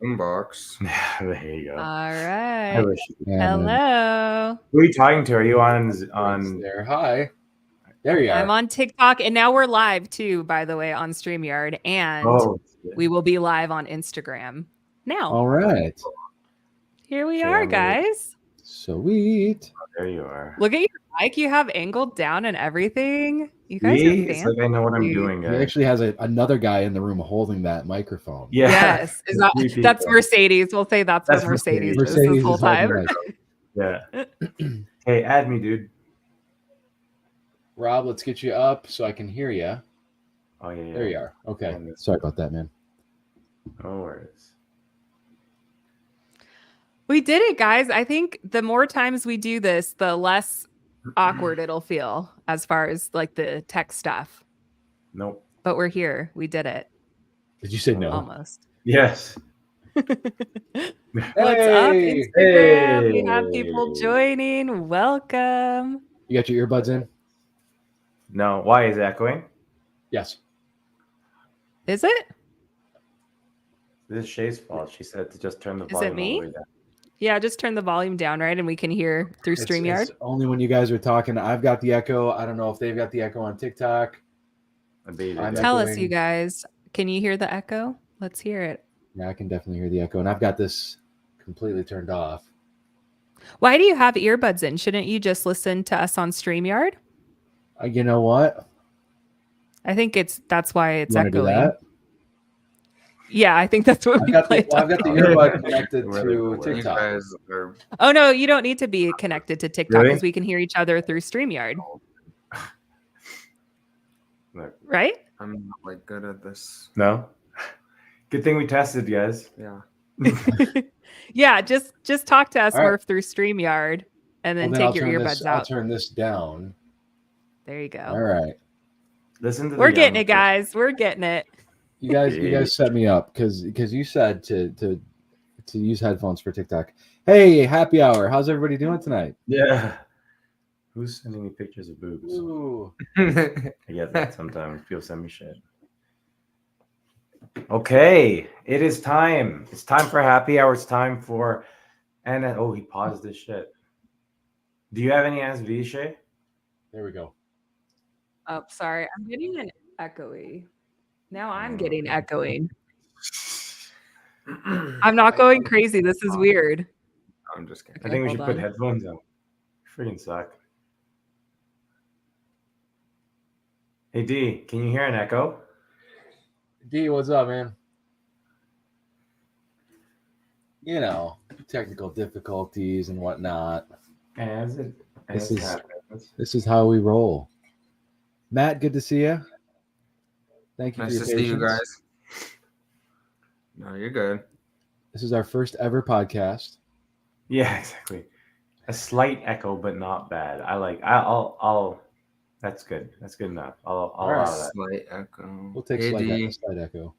boombox. There you go. All I right. wish you could. Yeah, man. Hello. Who are you talking to? Are you on There. Hi. There you are. I'm on TikTok, and now we're live too, by the way, on StreamYard, and Oh, we will be live on Instagram now. All right. Here we Okay, are, I'm ready. guys. Sweet. there you are. Look at your mic. You have angled down and everything. You guys See? are It's fancy. like I know what I'm doing, He guys. actually has another guy in the room holding that microphone. Yeah. Yes. Is that, Three that's people. Mercedes. We'll say that's That's what Mercedes is Mercedes this is whole holding time. the mic. Yeah. Hey, add me, dude. Rob, let's get you up so I can hear you. Oh, yeah. There you are. Okay. And this- Sorry about that, man. No worries. We did it, guys. I think the more times we do this, the less awkward it'll feel as far as like the tech stuff. Nope. But we're here. We did it. Did you say no? Almost. Yes. What's up, Hey! Instagram? We have Hey! people joining. Welcome. You got your earbuds in? No. Why is it echoing? Yes. Is it? This is Shay's fault. She said to just turn the Is volume it me? all the way down. Yeah, just turn the volume down, right? And we can hear through StreamYard. It's only when you guys are talking. I've got the echo. I don't know if they've got the echo on TikTok. I baited I'm it. Tell us, echoing. you guys. Can you hear the echo? Let's hear it. Yeah, I can definitely hear the echo. And I've got this completely turned off. Why do you have earbuds in? Shouldn't you just listen to us on StreamYard? You know what? I think that's why it's You want to do echoing. that? Yeah, I think that's what I've we got the played. earbud connected Really to cool. You TikTok. guys are Oh no, you don't need to be connected to TikTok Really? because we can hear each other through StreamYard, Look. right? I'm not like good at this. No? Good thing we tested, guys. Yeah. Yeah, just talk to us, All right. Murph, through StreamYard, and then Well, take I'll your turn earbuds this, I'll out. turn this down. There you go. All right. Listen to We're the getting young it, guys. We're getting it. You guys set me up because you said to use headphones for TikTok. Hey, happy hour. How's everybody doing tonight? Yeah. Who's sending me pictures of boobs? Ooh. I get that sometimes. People send me shit. Okay, it is time. It's time for happy hour. It's time for oh, he paused this shit. Do you have any SV, Shay? There we go. Oh, sorry. I'm getting an echoey. Now I'm getting echoing. I'm not going crazy. This is weird. I'm just kidding. I think we hold should put on. headphones on. Freaking suck. Hey D, can you hear an echo? D, what's up, man? You know, technical difficulties and whatnot. As This it is- happens. This is how we roll. Matt, good to see you. Thank you Nice for to your see you patience. guys. No, you're good. This is our first ever podcast. Yeah, exactly. A slight echo, but not bad. I'll. That's good. That's good enough. I'll allow that. Slight echo. We'll take Hey, D. slight echo.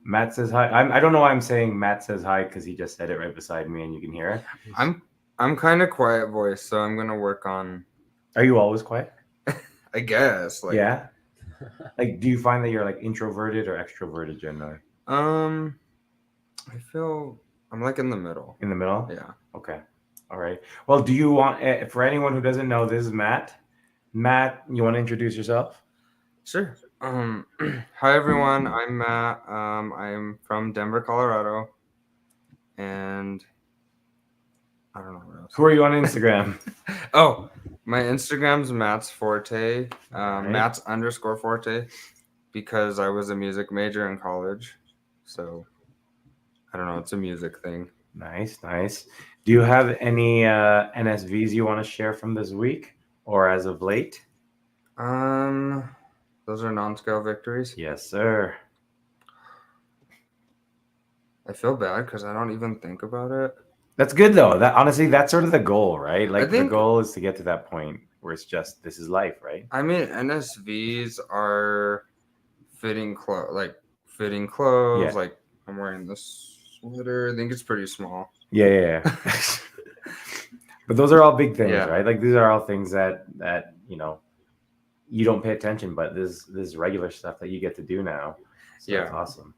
Matt says hi. I don't know why I'm saying Matt says hi because he just said it right beside me and you can hear it. I'm kind of quiet voice, so I'm gonna work on. Are you always quiet? I guess. Like, Yeah. Like, do you find that you're like introverted or extroverted generally? I feel I'm like in the middle. In the middle? Yeah. Okay. All right. Well, do you want, for anyone who doesn't know, this is Matt. Matt, you want to introduce yourself? Sure. Hi everyone. I'm Matt. I'm from Denver, Colorado, and I don't know what else. Who are you on Instagram? Oh, my Instagram's Matt's Forte. Alright. Matt's _Forte, because I was a music major in college, so I don't know. It's a music thing. Nice, nice. Do you have any NSVs you want to share from this week or as of late? Those are non-scale victories. Yes, sir. I feel bad because I don't even think about it. That's good though. That honestly, that's sort of the goal, right? Like think- the goal is to get to that point where it's just this is life, right? I mean, NSVs are fitting clothes. Yeah. Like I'm wearing this sweater. I think it's pretty small. Yeah. But those are all big things, Yeah. right? Like these are all things that you know you don't pay attention, but this is regular stuff that you get to do now. So Yeah. that's awesome.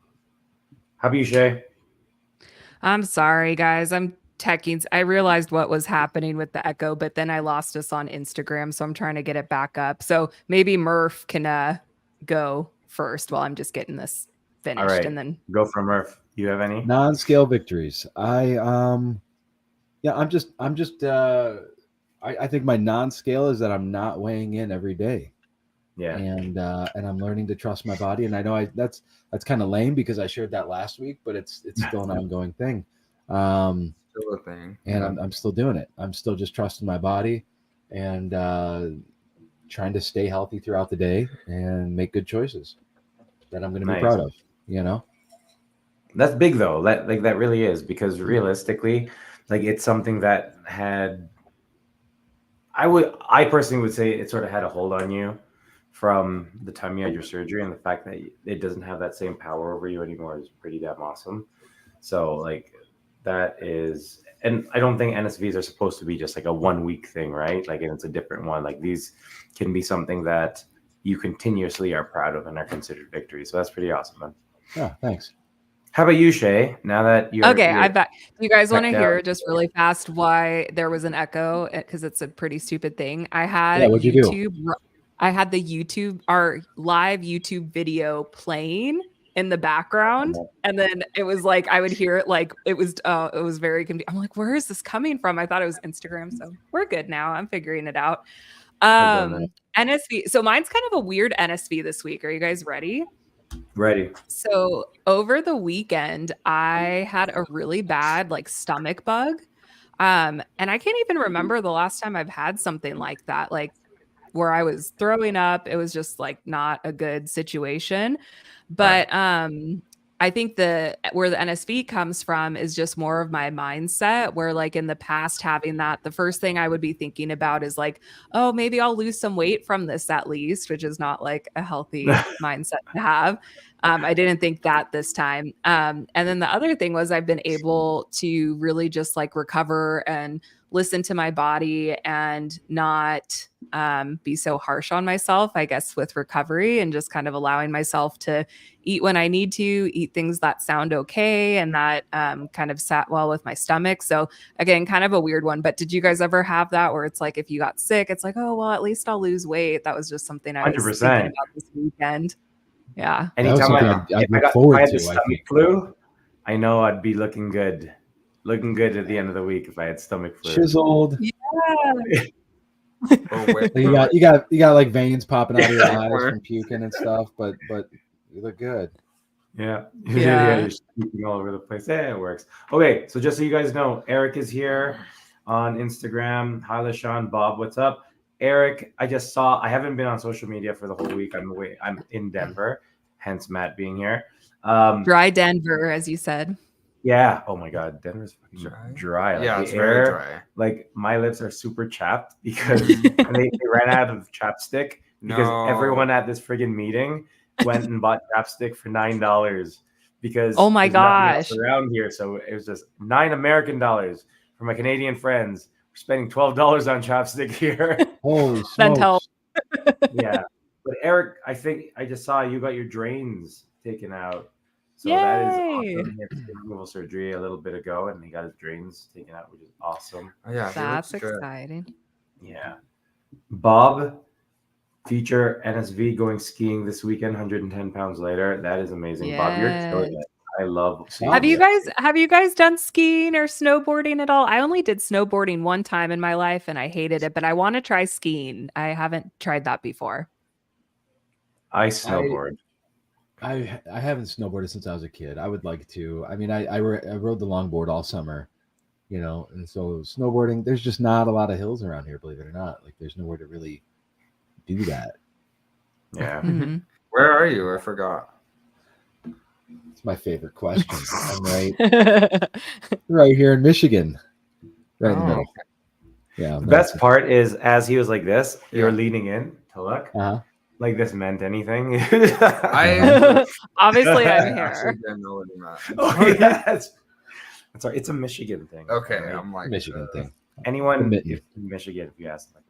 How about you, Shay? I'm sorry, guys. I'm teching. I realized what was happening with the echo, but then I lost us on Instagram, so I'm trying to get it back up. So maybe Murph can go first while I'm just getting this All finished, right, and then go for Murph. You have any? Non-scale victories. Yeah, I think my non-scale is that I'm not weighing in every day. Yeah. And I'm learning to trust my body. And I know that's kind of lame because I shared that last week, but it's still an ongoing thing. Still a thing. And I'm still doing it. I'm still just trusting my body and trying to stay healthy throughout the day and make good choices that I'm going to be proud of, you know? That's big though. That really is, because realistically, like, it's something that I personally would say it sort of had a hold on you from the time you had your surgery, and the fact that it doesn't have that same power over you anymore is pretty damn awesome. So like, that is, and I don't think NSVs are supposed to be just like a 1 week thing, right? Like, and it's a different one. Like, these can be something that you continuously are proud of and are considered victories. So that's pretty awesome, man. Yeah, thanks. How about you, Shay? Now that you're okay, I bet you guys want to checked hear out. just really fast why there was an echo, because it's a pretty stupid thing. I had Yeah, what'd you do? YouTube. I had our live YouTube video playing in the background, and then it was like I would hear it like it was very I'm like, where is this coming from? I thought it was Instagram, so we're good now. I'm figuring it out. NSV. So mine's kind of a weird NSV this week. Are you guys ready? Ready. So over the weekend, I had a really bad like stomach bug. And I can't even remember the last time I've had something like that, like where I was throwing up. It was just like not a good situation. But I think where the NSV comes from is just more of my mindset, where like in the past having that, the first thing I would be thinking about is like, oh, maybe I'll lose some weight from this at least, which is not like a healthy mindset to have. I didn't think that this time. And then the other thing was I've been able to really just like recover and listen to my body and not be so harsh on myself, I guess, with recovery, and just kind of allowing myself to eat when I need to, eat things that sound okay and that kind of sat well with my stomach. So again, kind of a weird one, but did you guys ever have that where it's like if you got sick, it's like, oh, well, at least I'll lose weight? That was just something I was 100%. thinking about this weekend. Yeah. Anytime I'd look if forward I had to. the stomach flu, I know I'd be looking good at the end of the week if I had stomach flu. Chiseled. Yeah. You got like veins popping out of your eyes from puking and stuff, but you look good. Yeah. You're speaking all over the place. Yeah, it works. Okay, so just so you guys know, Eric is here on Instagram. Hi, LaShawn. Bob, what's up? Eric, I haven't been on social media for the whole week. I'm in Denver, hence Matt being here. Dry Denver, as you said. Yeah. Oh my God, Denver's fucking dry. Like, yeah, the it's air, very dry. Like, my lips are super chapped because they ran out of chapstick because everyone at this friggin' meeting went and bought chapstick for $9 because oh my there's nothing gosh else around here. So it was just $9 American for my Canadian friends. We're spending $12 on chapstick here. Holy smokes! Yeah, but Eric, I think I just saw you got your drains taken out. So Yay! That is awesome. He had skin removal surgery a little bit ago, and he got his drains taken out, which is awesome. Oh, yeah, that's exciting. Yeah. Bob, future NSV going skiing this weekend, 110 pounds later. That is amazing. Yes. Bob, you're killing it. I love skiing. Have you guys done skiing or snowboarding at all? I only did snowboarding one time in my life and I hated it, but I want to try skiing. I haven't tried that before. I snowboard. I haven't snowboarded since I was a kid. I would like to. I mean, I rode the longboard all summer, you know, and so snowboarding, there's just not a lot of hills around here, believe it or not. Like, there's nowhere to really do that. Yeah. Mm-hmm. Where are you? I forgot. It's my favorite question. I'm right here in Michigan, right in the middle. Yeah. The best part is, as he was like this, you're leaning in to look. Like this meant anything. Obviously I'm here. That's right. It's a Michigan thing. Okay, right? I'm like Michigan thing. Anyone in Michigan, if you ask them,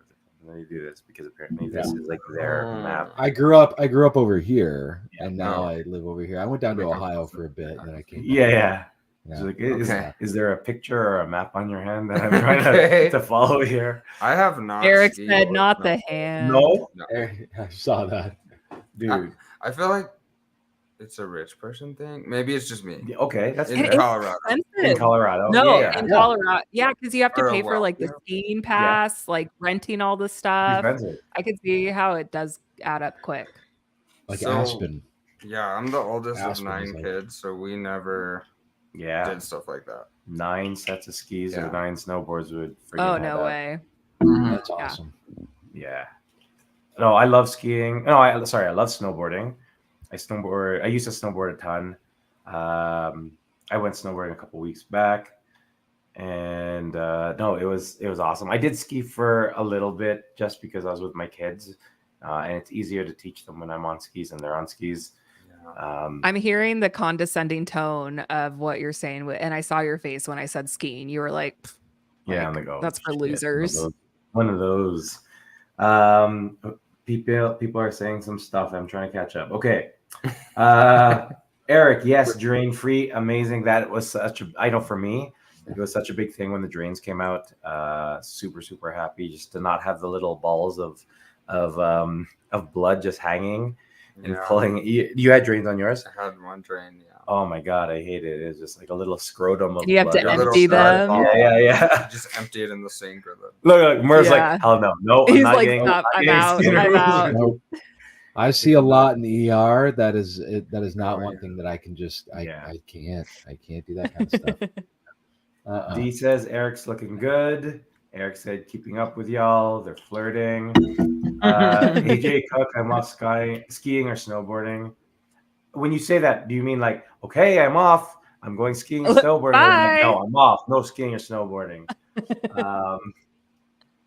they do this because apparently this is like their map. I grew up over here, and now I live over here. I went down to Ohio for a bit, and then I came. Yeah. She's Yeah. like, Okay. is there a picture or a map on your hand that I'm trying Okay. to follow here? I have not Eric skied said, or "Not the snowboarded. hand." No, I saw that. dude. I feel like it's a rich person thing. Maybe it's just me Okay, that's in And fair. it's Colorado. In expensive. Colorado, No, yeah, in Yeah. Colorado, yeah, because you have to Or pay for like the yeah. skiing pass, like renting all the stuff. expensive. I could see how it does add up quick. Like So Aspen. yeah, I'm the oldest of Aspen is 9 like kids, so we never Yeah, did stuff like that. 9 sets of skis or Yeah. 9 snowboards would freaking Oh, head no up. way. that's Yeah. awesome. Yeah. No, I love skiing. No, I love snowboarding. I used to snowboard a ton. I went snowboarding a couple weeks back, and no, it was awesome. I did ski for a little bit just because I was with my kids, and it's easier to teach them when I'm on skis and they're on skis. Yeah. I'm hearing the condescending tone of what you're saying, and I saw your face when I said skiing. You were like, Yeah, like I'm like, oh, that's for shit, losers. One of those. Um, people are saying some stuff. I'm trying to catch up. Okay. Eric, yes, drain free, amazing. That was I know for me, it was such a big thing when the drains came out. Super, super happy just to not have the little balls of blood just hanging and Yeah. pulling. You had drains on yours? I had one drain, yeah. Oh my god, I hate it. It's just like a little scrotum of And you have blood. to A little empty blood. them. Yeah. Just empty it in the sink or the Look, Murph's Yeah. like, hell no, I'm He's not like, getting, stop, not I'm getting out, skin I'm removed. out. Nope. I see a lot in the ER. That is not Oh, one yeah. thing that I can just. Yeah. I can't do that kind of stuff. D says Eric's looking good. Eric said keeping up with y'all. They're flirting. AJ Cook, I'm off skiing or snowboarding. When you say that, do you mean like, okay, I'm off, I'm going skiing and snowboarding? Or like, Bye. no, I'm off, no skiing or snowboarding.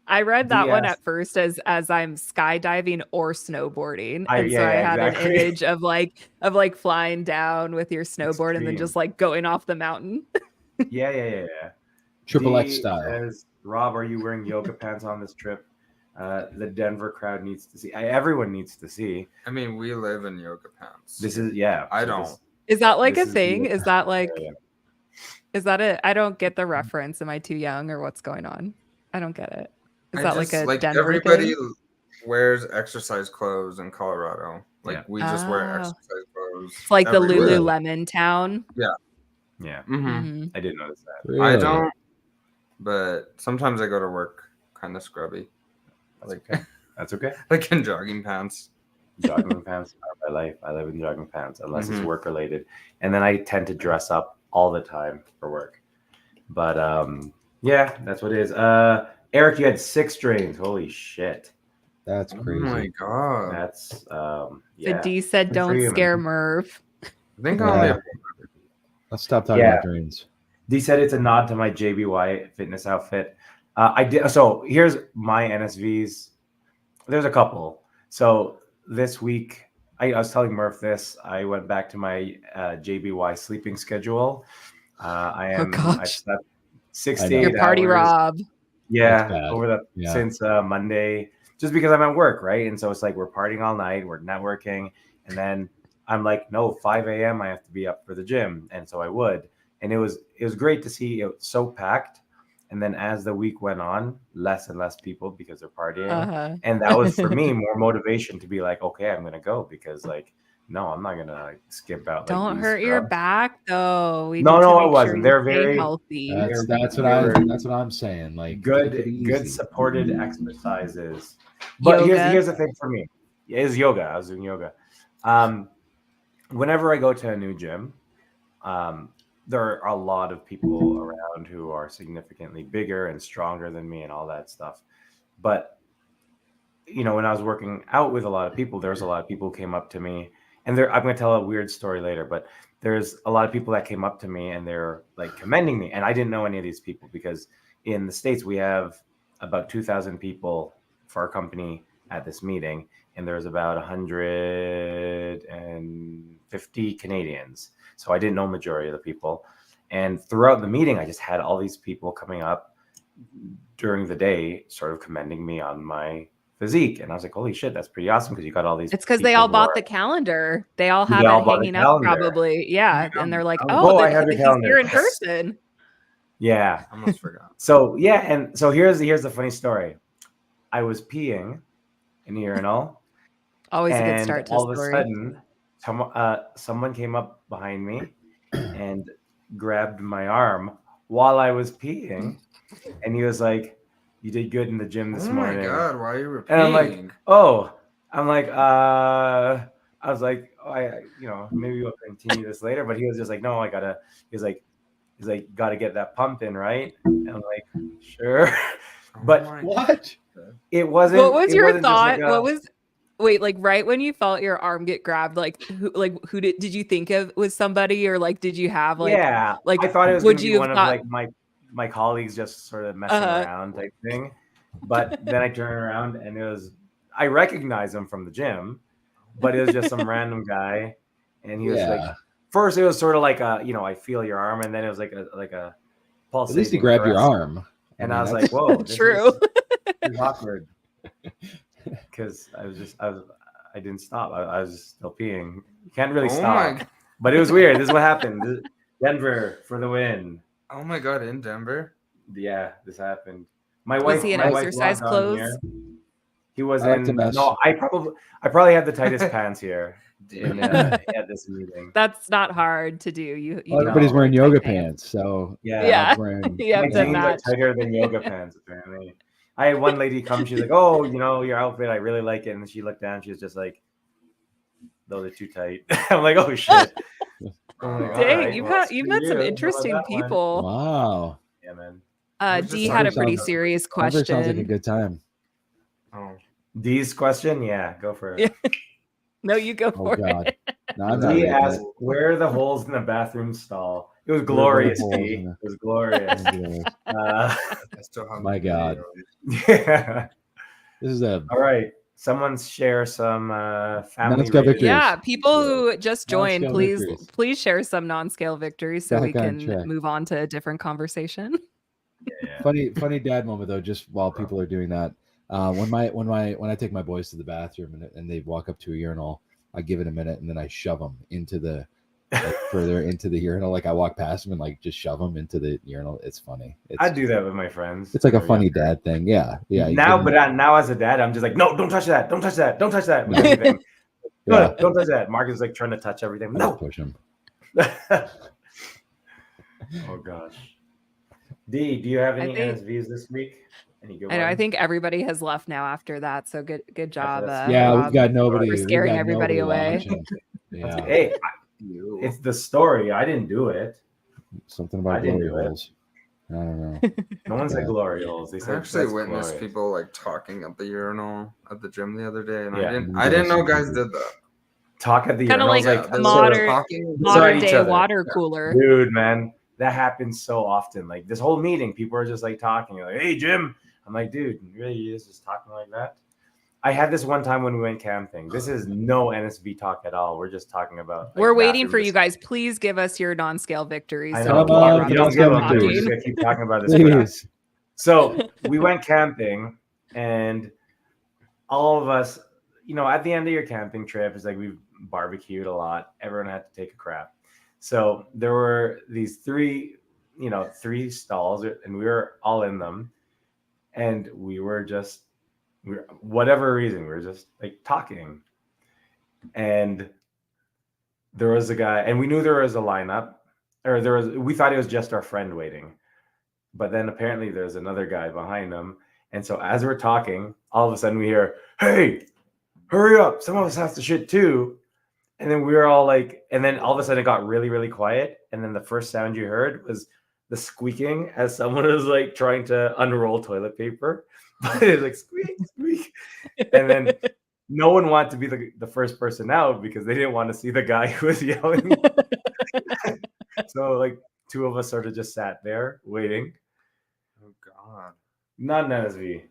I read that one DS at first as I'm skydiving or snowboarding. I And so I had exactly. an image of like flying down with your snowboard and then Extreme. just like going off the mountain. Yeah. Triple X D style. says, Rob, are you wearing yoga pants on this trip? The Denver crowd needs to see. Everyone needs to see. I mean, we live in yoga pants. This is I so don't. Is that like this a is thing? Is that like yeah. is that it? I don't get the reference. Am I too young or what's going on? I don't get it. Is I that just, like a Denver everybody thing? wears exercise clothes in Colorado. Like Yeah. we just wear Oh. exercise clothes. It's like the everywhere. Lululemon town. Yeah. Mhm. Mhm. I didn't notice that. Really? I don't, but sometimes I go to work kind of scrubby, That's okay. That's okay. like in jogging pants. Jogging pants are my life. I live in jogging pants unless it's Mhm. work related, and then I tend to dress up all the time for work. But yeah, that's what it is. Eric, you had 6 drains. Holy shit. That's Oh crazy. my god! That's The yeah. D said, Good for "Don't you, scare man. Murph." I think I only Yeah. have Let's stop talking Yeah. about drains. D said it's a nod to my JBY fitness outfit. I did. So here's my NSVs. There's a couple. So this week, I was telling Murph this. I went back to my JBY sleeping schedule. I've gosh. slept 6 I to know. 8 Your party hours. Rob. Yeah, That's bad. over the Yeah. since Monday, just because I'm at work, right? And so it's like we're partying all night, we're networking, and then I'm like, no, 5 a.m. I have to be up for the gym, and so I would, and it was great to see it so packed. And then as the week went on, less and less people because they're partying, Uh-huh. and that was for me more motivation to be like, okay, I'm gonna go because like, no, I'm not gonna like, skip out. Like, Don't these hurt your scrubs. back though. We No, need to no, I make wasn't. sure They're you stay very healthy. That's what I'm saying. Like take it good easy. supported exercises. But Yoga. here's the thing for me. Is yoga. I was doing yoga. Whenever I go to a new gym, there are a lot of people around who are significantly bigger and stronger than me and all that stuff. But when I was working out with a lot of people, there's a lot of people who came up to me, and I'm going to tell a weird story later, but there's a lot of people that came up to me and they're like commending me, and I didn't know any of these people because in the States we have about 2,000 people for our company at this meeting, and there's about 150 Canadians. So I didn't know majority of the people, and throughout the meeting, I just had all these people coming up during the day, sort of commending me on my physique. And I was like, holy shit, that's pretty awesome because you got all these. It's because they people all who bought are- the calendar. They all have They all it bought the hanging up, calendar. probably. Yeah, and they're like, Oh, "Oh, I have the he's calendar." here in Yes. person." Yeah. I almost forgot. So yeah, and so here's the funny story. I was peeing in the urinal, Always a good and start to all a of a story. sudden, someone came up behind me and grabbed my arm while I was peeing, and he was like, "You did good in the gym this Oh my morning." god, why you were peeing? And I'm like, "Oh," I'm like, I was like, oh, maybe we'll continue this later. But he was just like, "No, I gotta." He's like, "Gotta get that pump in, right?" And I'm like, "Sure," Oh but my What? it wasn't. What was it your wasn't just thought? like What was Wait, like right when you felt your arm get grabbed, who did you think of was somebody, or like did you have Yeah, like I thought it was would gonna be you have one of thought like my colleagues just sort of messing around type thing. But then I turned around and I recognized him from the gym, but it was just some random guy, and he was like, Yeah. first it was sort of like I feel your arm, and then it was like a At pulsating. least he grabbed your caress. arm. And mean, I was that's- like, whoa, this True. is awkward, because I didn't stop. I was just still peeing. You can't really Oh stop. my- But it was weird. This is what happened. Denver for the win. Oh my god, in Denver? Yeah, this happened. My Was wife, he in my wife exercise logged on clothes? here. He was I like in. to mess. No, I probably had the tightest pants here at this meeting. That's not hard to do. You Well, can everybody's wear wearing tight yoga pants. pants, so Yeah, Yeah. Bob's wearing- You my have to jeans are match. tighter than yoga pants apparently. I had one lady come. She's like, "Oh, your outfit, I really like it." And she looked down. She was just like, "Those are too tight." I'm like, "Oh shit!" I'm like, Dang, "Alright, you've well, you've screw met some you. How about interesting that one?" people. Wow. Yeah, man. I was D just had a talking pretty about- serious Denver sounds like a question. good time. Oh. D's question, yeah, go for it. Yeah. No, you go Oh for God. it. No, I'm not D reading asked, it. "Where are the holes in the bathroom stall?" It was Where are the glorious. holes D. in the- It was glorious. Yes. I still have My the God. video. Yeah. This is a All right. Someone share some family Non-scale rated- victories. Yeah, people who just joined, Non-scale victories. please share some non-scale victories so we Back on can track. move on to a different conversation. Yeah. funny dad moment though. Just while people are doing that, when I take my boys to the bathroom and they walk up to a urinal, I give it a minute and then I shove them into the further into the urinal. Like I walk past them and like just shove them into the urinal. It's funny. I do that with my friends. It's like a They're funny younger. dad thing. Yeah. You Now, give 'em- but now as a dad, I'm just like, no, don't touch that. Don't touch that. Don't touch that. With Yeah. anything. Yeah. Don't touch that. Mark is like trying to touch everything. I just No. push them. Oh gosh. D, do you have any think- NSVs this week? Any good I know. I ones? think everybody has left now after that. So good job. that's- Yeah, Rob. we've got nobody. for we've scaring got everybody nobody away. watching. Yeah. Hey, You. it's the story. I didn't do it. Something I about didn't glory do it. holes. I don't know. No one said Yeah. glory holes. They I said actually that's witnessed glorious. people like talking at the urinal at the gym the other day, and Yeah. I didn't know guys did that. Talk at the Kinda urinals, like Yeah, like they were modern- talking Modern each day other. water Yeah. cooler. dude, man, that happens so often. Like this whole meeting, people are just like talking, like, "Hey, Jim." I'm like, dude, really, you just talking like that? I had this one time when we went camping. This is no NSV talk at all. We're just talking about. like, We're waiting for bathroom you guys. Please give us your non-scale victories. I so know. we can Come get on, Rob You to don't stop give them to. We're talking. just gonna keep talking about this. forever. Please. So we went camping, and all of us, at the end of your camping trip, it's like we barbecued a lot. Everyone had to take a crap. So there were these three stalls, and we were all in them. And whatever reason, we were just like talking. And there was a guy, and we knew there was a lineup, we thought it was just our friend waiting. But then apparently there's another guy behind him. And so as we're talking, all of a sudden we hear, "Hey, hurry up. Some of us have to shit too." And then we were all like, and then all of a sudden it got really, really quiet. And then the first sound you heard was the squeaking as someone was like trying to unroll toilet paper. But it was like squeak, squeak. And then no one wanted to be the first person out because they didn't want to see the guy who was yelling. So like two of us sort of just sat there waiting. Oh God. Not an NSV.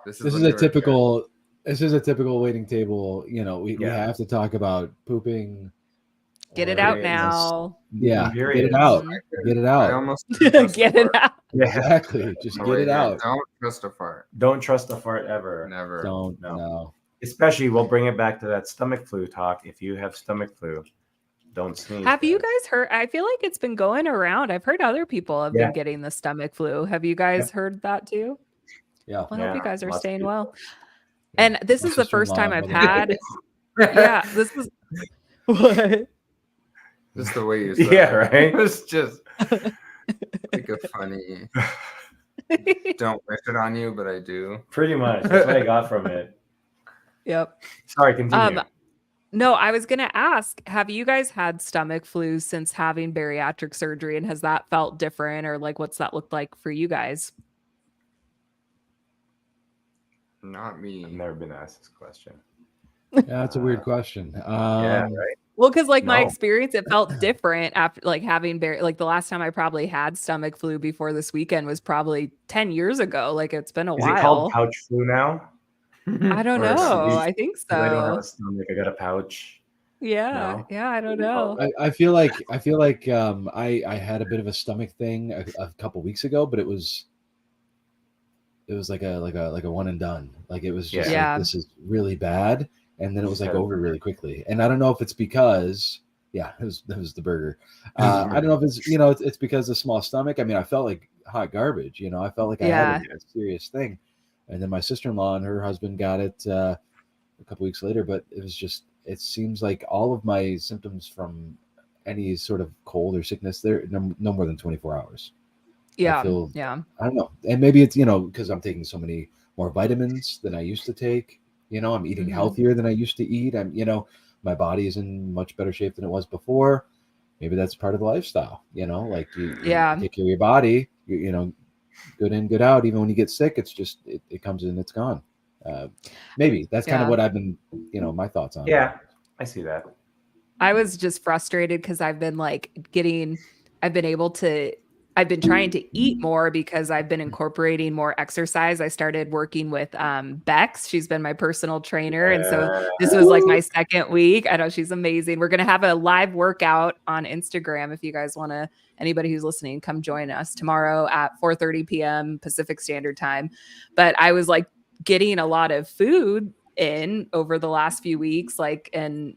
This when is you a were typical. This is a typical waiting table. We Yeah. have to talk about pooping. Get it or- out Periods. now. Yeah, get Periods. it out. Get it I out. almost Get it out. Yeah. Exactly. Just No get way, it dude. out. Don't trust a fart. Don't trust a fart ever. Never. Don't. No. No. Especially, we'll bring it back to that stomach flu talk. If you have stomach flu, don't sneeze. Have you guys. guys heard? I feel like it's been going around. I've heard other people have Yeah. been getting the stomach flu. Have you guys Yep. heard that too? Yeah. I hope Yeah. you guys are Lots of staying people. well. Yeah. And this My is the first sister-in-law time and I've brother-in-law. had. Yeah, this is what. Just the way you said Yeah, it. right? It's just like a funny. Don't wish it on you, but I do. Pretty much. That's what I got from it. Yep. Sorry, continue. No, I was gonna ask, have you guys had stomach flu since having bariatric surgery, and has that felt different, or like what's that looked like for you guys? Not I've me. never been asked this question. Yeah, that's a weird question. Yeah, right? Well, because like my No. experience, it felt different after like having like the last time I probably had stomach flu before this weekend was probably 10 years ago. Like it's been a Is it called while. pouch flu now? I don't Or a know. C. I think 'Cause I don't have so. a stomach. I got a pouch. Yeah. No? Yeah. I don't know. I feel like I had a bit of a stomach thing a couple weeks ago, but it was like a one and done. Like it was just Yeah. like this is really bad, and then it was like Instead of over really quickly. And I don't know if it's because it was the burger. I don't know if it's because of small stomach. I mean, I felt like hot garbage. I felt like I Yeah. had a serious thing, and then my sister-in-law and her husband got it a couple weeks later. But it seems like all of my symptoms from any sort of cold or sickness, they're no more than 24 hours. Yeah. feel Yeah. I don't know. And maybe it's, because I'm taking so many more vitamins than I used to take. I'm eating Mhm. healthier than I used to eat. My body is in much better shape than it was before. Maybe that's part of the lifestyle, like you Yeah. take care of your body, good in, good out. Even when you get sick, it's just, it comes in, it's gone. Maybe that's kind of Yeah. what I've been, my thoughts on. Yeah, I see that. I was just frustrated because I've been I've been trying to eat more because I've been incorporating more exercise. I started working with Bex. She's been my personal trainer. And so this was like my second week. I know she's amazing. We're going to have a live workout on Instagram. If you guys want to, anybody who's listening, come join us tomorrow at 4:30 p.m. Pacific Standard Time. But I was like getting a lot of food in over the last few weeks, like, and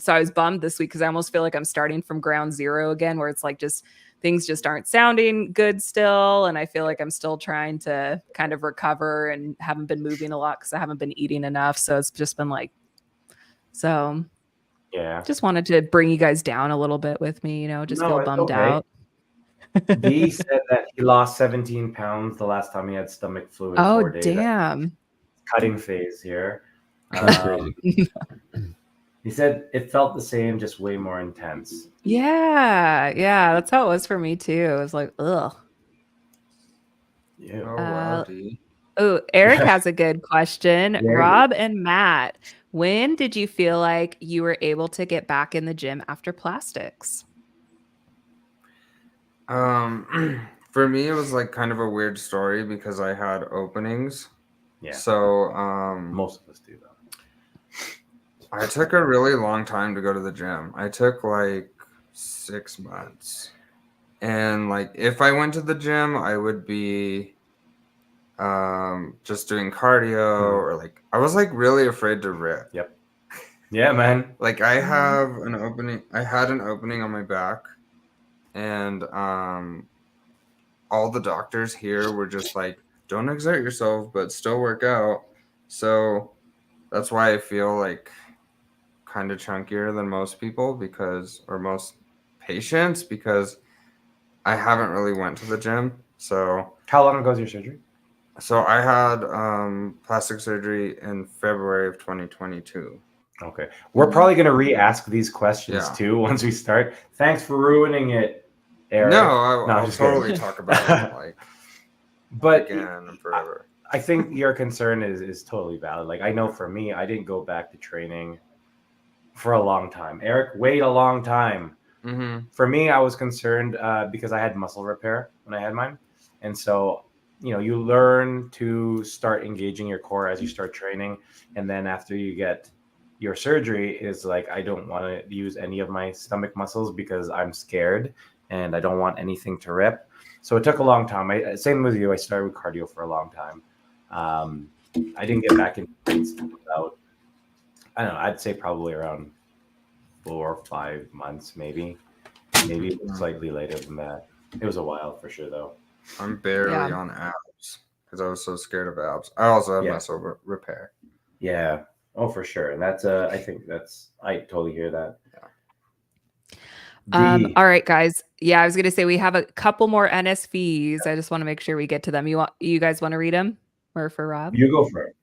so I was bummed this week because I almost feel like I'm starting from ground zero again, where it's like just things just aren't sounding good still, and I feel like I'm still trying to kind of recover and haven't been moving a lot because I haven't been eating enough. So it's just been like, so Yeah. just wanted to bring you guys down a little bit with me, just No, feel it's bummed okay. out. B said that he lost 17 pounds the last time he had stomach flu in Oh 4 days. damn. Cutting phase here. That's crazy. He said it felt the same, just way more intense. Yeah, that's how it was for me too. It was like, ugh. Yeah. Oh wow, D. Oh, Eric has a good question. Yeah. Rob and Matt, when did you feel like you were able to get back in the gym after plastics? For me, it was like kind of a weird story because I had openings. Yeah. So Most of us do though. I took a really long time to go to the gym. I took like 6 months. And like if I went to the gym, I would be just doing cardio or like I was like really afraid to rip. Yep. Yeah, man. Like I had an opening on my back, and all the doctors here were just like, don't exert yourself, but still work out. So that's why I feel like kind of chunkier than most people or most patients because I haven't really went to the gym. So How long ago was your surgery? So I had plastic surgery in February of 2022. Okay. We're probably going to re-ask these questions Yeah. too once we start. Thanks for ruining it, Eric. No, I'm I'll just totally kidding. talk about it like But again and forever. I think your concern is totally valid. Like I know for me, I didn't go back to training for a long time. Eric, wait a long time. Mm-hmm. For me, I was concerned because I had muscle repair when I had mine. And so, you learn to start engaging your core as you start training. And then after you get your surgery is like, I don't want to use any of my stomach muscles because I'm scared and I don't want anything to rip. So it took a long time. Same with you. I started with cardio for a long time. I didn't get back into weights about, I don't know, I'd say probably around 4 or 5 months, maybe slightly later than that. It was a while for sure, though. I'm barely on abs because I was so scared of abs. I also have muscle repair. Yeah. Oh, for sure. And that's I think that's I totally hear that. All right, guys. Yeah, I was gonna say we have a couple more NSVs. I just want to make sure we get to them. You guys want to read them, or for Rob? You go for it.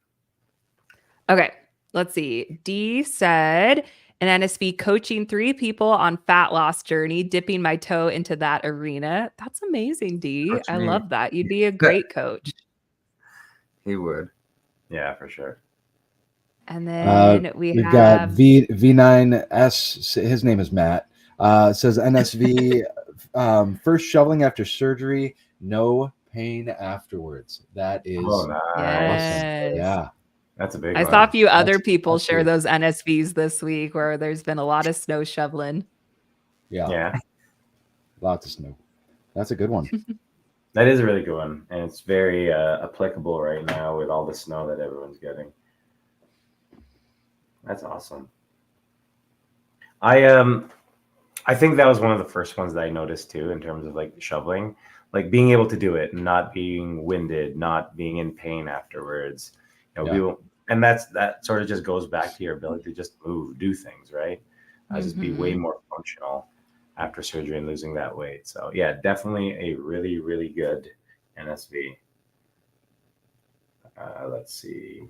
Okay, let's see. D said an NSV coaching 3 people on fat loss journey, dipping my toe into that arena. That's amazing, D. Coach I me. love that. You'd be a great coach. He would. Yeah, for sure. And then we've got V9S. His name is Matt. Says NSV first shoveling after surgery, no pain afterwards. That is nice. Yes. Yeah. That's a big I one. saw a few other people that's share good. those NSVs this week where there's been a lot of snow shoveling. Yeah. Lots of snow. That's a good one. That is a really good one. And it's very applicable right now with all the snow that everyone's getting. That's awesome. I think that was one of the first ones that I noticed too, in terms of like shoveling, like being able to do it, not being winded, not being in pain afterwards. And that sort of just goes back to your ability to just move, do things, right? Just be way more functional after surgery and losing that weight. So yeah, definitely a really, really good NSV. Let's see.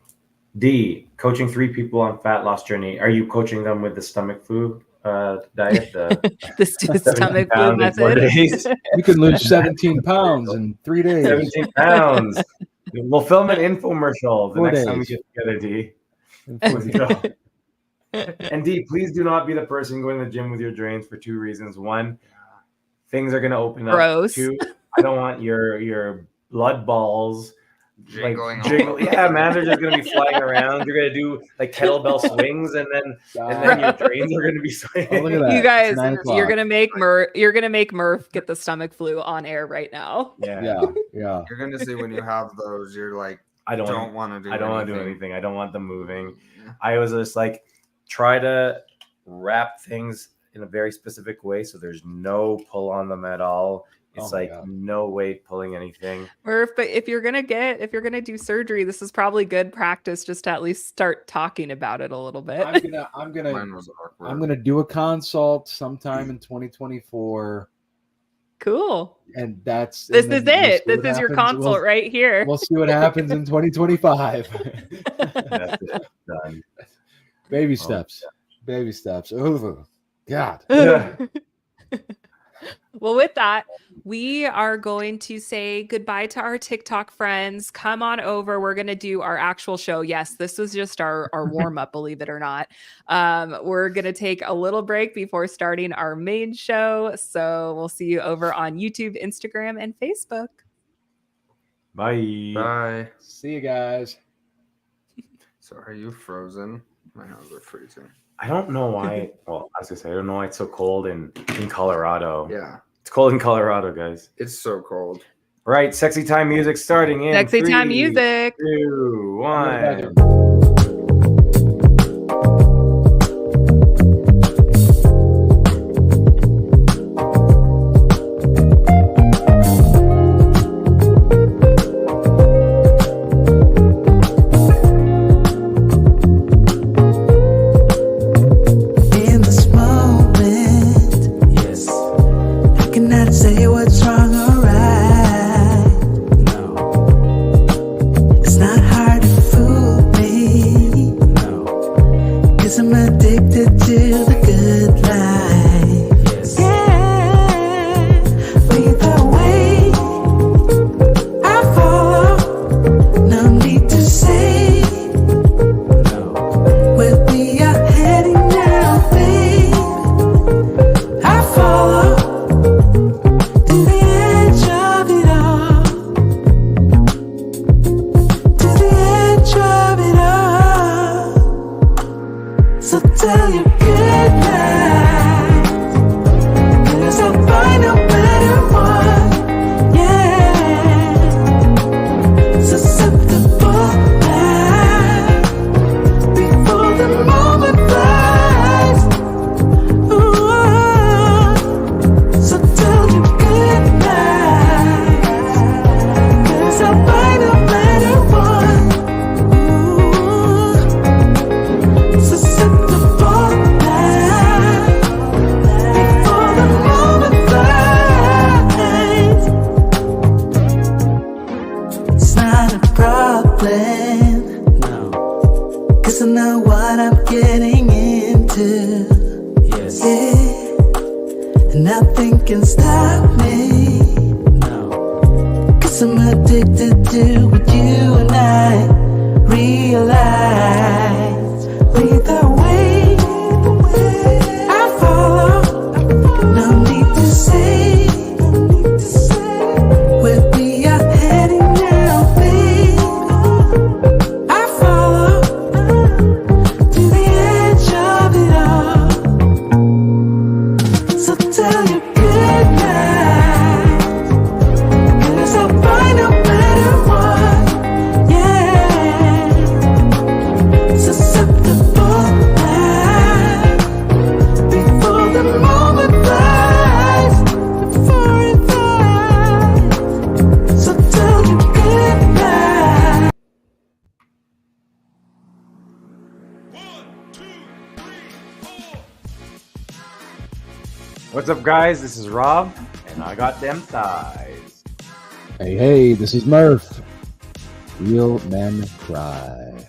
D, coaching 3 people on fat loss journey. Are you coaching them with the stomach flu diet? The stomach flu method. You can lose 17 pounds in 3 days. 17 pounds. We'll film an infomercial the 4 next time we days. get together, D. In 4 days. And D, please do not be the person going to the gym with your drains for 2 reasons. 1, things are going to open up. Gross. 2, I don't want your blood balls Jiggling. Yeah, man, they're just gonna be flying around. You're gonna do like kettlebell swings, and then your drains are gonna be swinging. Oh, look at that. You guys, It's 9 o'clock. you're gonna make Murph get the stomach flu on air right now. Yeah. You're gonna see when you have those, you're like, I don't want to do. I don't want to do anything. I don't want them moving. I was just like, try to wrap things in a very specific way so there's no pull on them at all. It's no weight pulling anything. Murph, but if you're gonna do surgery, this is probably good practice just to at least start talking about it a little bit. I'm Mine was awkward. gonna do a consult sometime in 2024. Cool. And this is it. This is your consult right here. We'll see what happens in 2025. That's it. Done. Baby steps. Baby steps. Oh, God. Well, with that, we are going to say goodbye to our TikTok friends. Come on over. We're going to do our actual show. Yes, this was just our warm up, believe it or not. We're going to take a little break before starting our main show. So we'll see you over on YouTube, Instagram, and Facebook. Bye. Bye. See you guys. So are you frozen? My hands are freezing. I don't know why. Well, I was gonna say I don't know why it's so cold in Colorado. Yeah, it's cold in Colorado, guys. it's so cold. Right, sexy time music starting in Sexy 3, time music. 2, 1. Say what's wrong or right. No. It's not hard to fool me. getting into. Yes. Yeah, and nothing can stop me. No. 'Cause I'm addicted to what you and I realize. Lead the way, I follow. No need to say where we are heading now, babe. I follow to the edge of it all. So tell you good night, 'cause I'll find no matter what. Yeah, susceptible now before the moment flies, before it flies. So tell you good night. What's up, guys? This is Rob, and I got them thighs. Hey, this is Murph. Real men cry.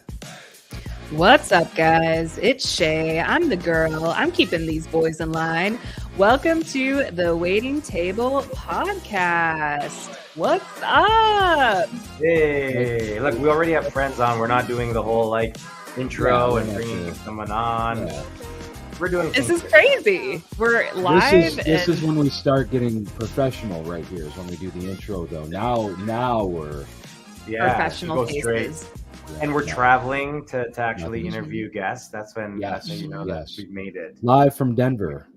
What's up, guys? It's Shay. I'm the girl. I'm keeping these boys in line. Welcome to the Waiting Table podcast. What's up? Hey, look, we already have friends on. We're not doing the whole like intro Yeah, and we're not bringing doing- someone on. Yeah. We're doing This things is crazy. We're live. This is and- when we start getting professional right here, is when we do the intro though. Now we're Yeah, professional we go straight. faces. And we're yeah. traveling to actually Nothing. interview guests. That's when Yes, you know that yes. we've made it. Live from Denver.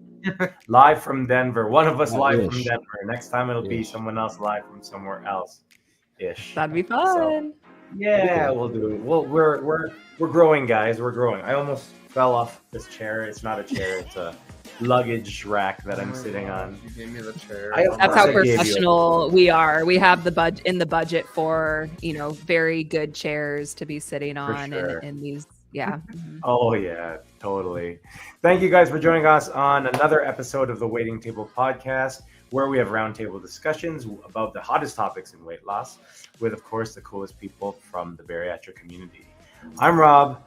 Live from Denver. One of us Yeah, live from ish. Denver. Next time it'll be Ish. someone else live from somewhere else. Ish. That'd be So, fun. yeah, Cool. we'll do it. Well, we're growing, guys. We're growing. I almost fell off this chair. It's not a chair. It's a luggage rack that I'm sitting on. You gave me the chair. I- That's how I gave you- professional we are. We have the budget for, very good chairs to be sitting on sure. in these. Yeah. Mhm. Oh yeah, totally. Thank you guys for joining us on another episode of the Waiting Table podcast, where we have roundtable discussions about the hottest topics in weight loss, with of course the coolest people from the bariatric community. I'm Rob.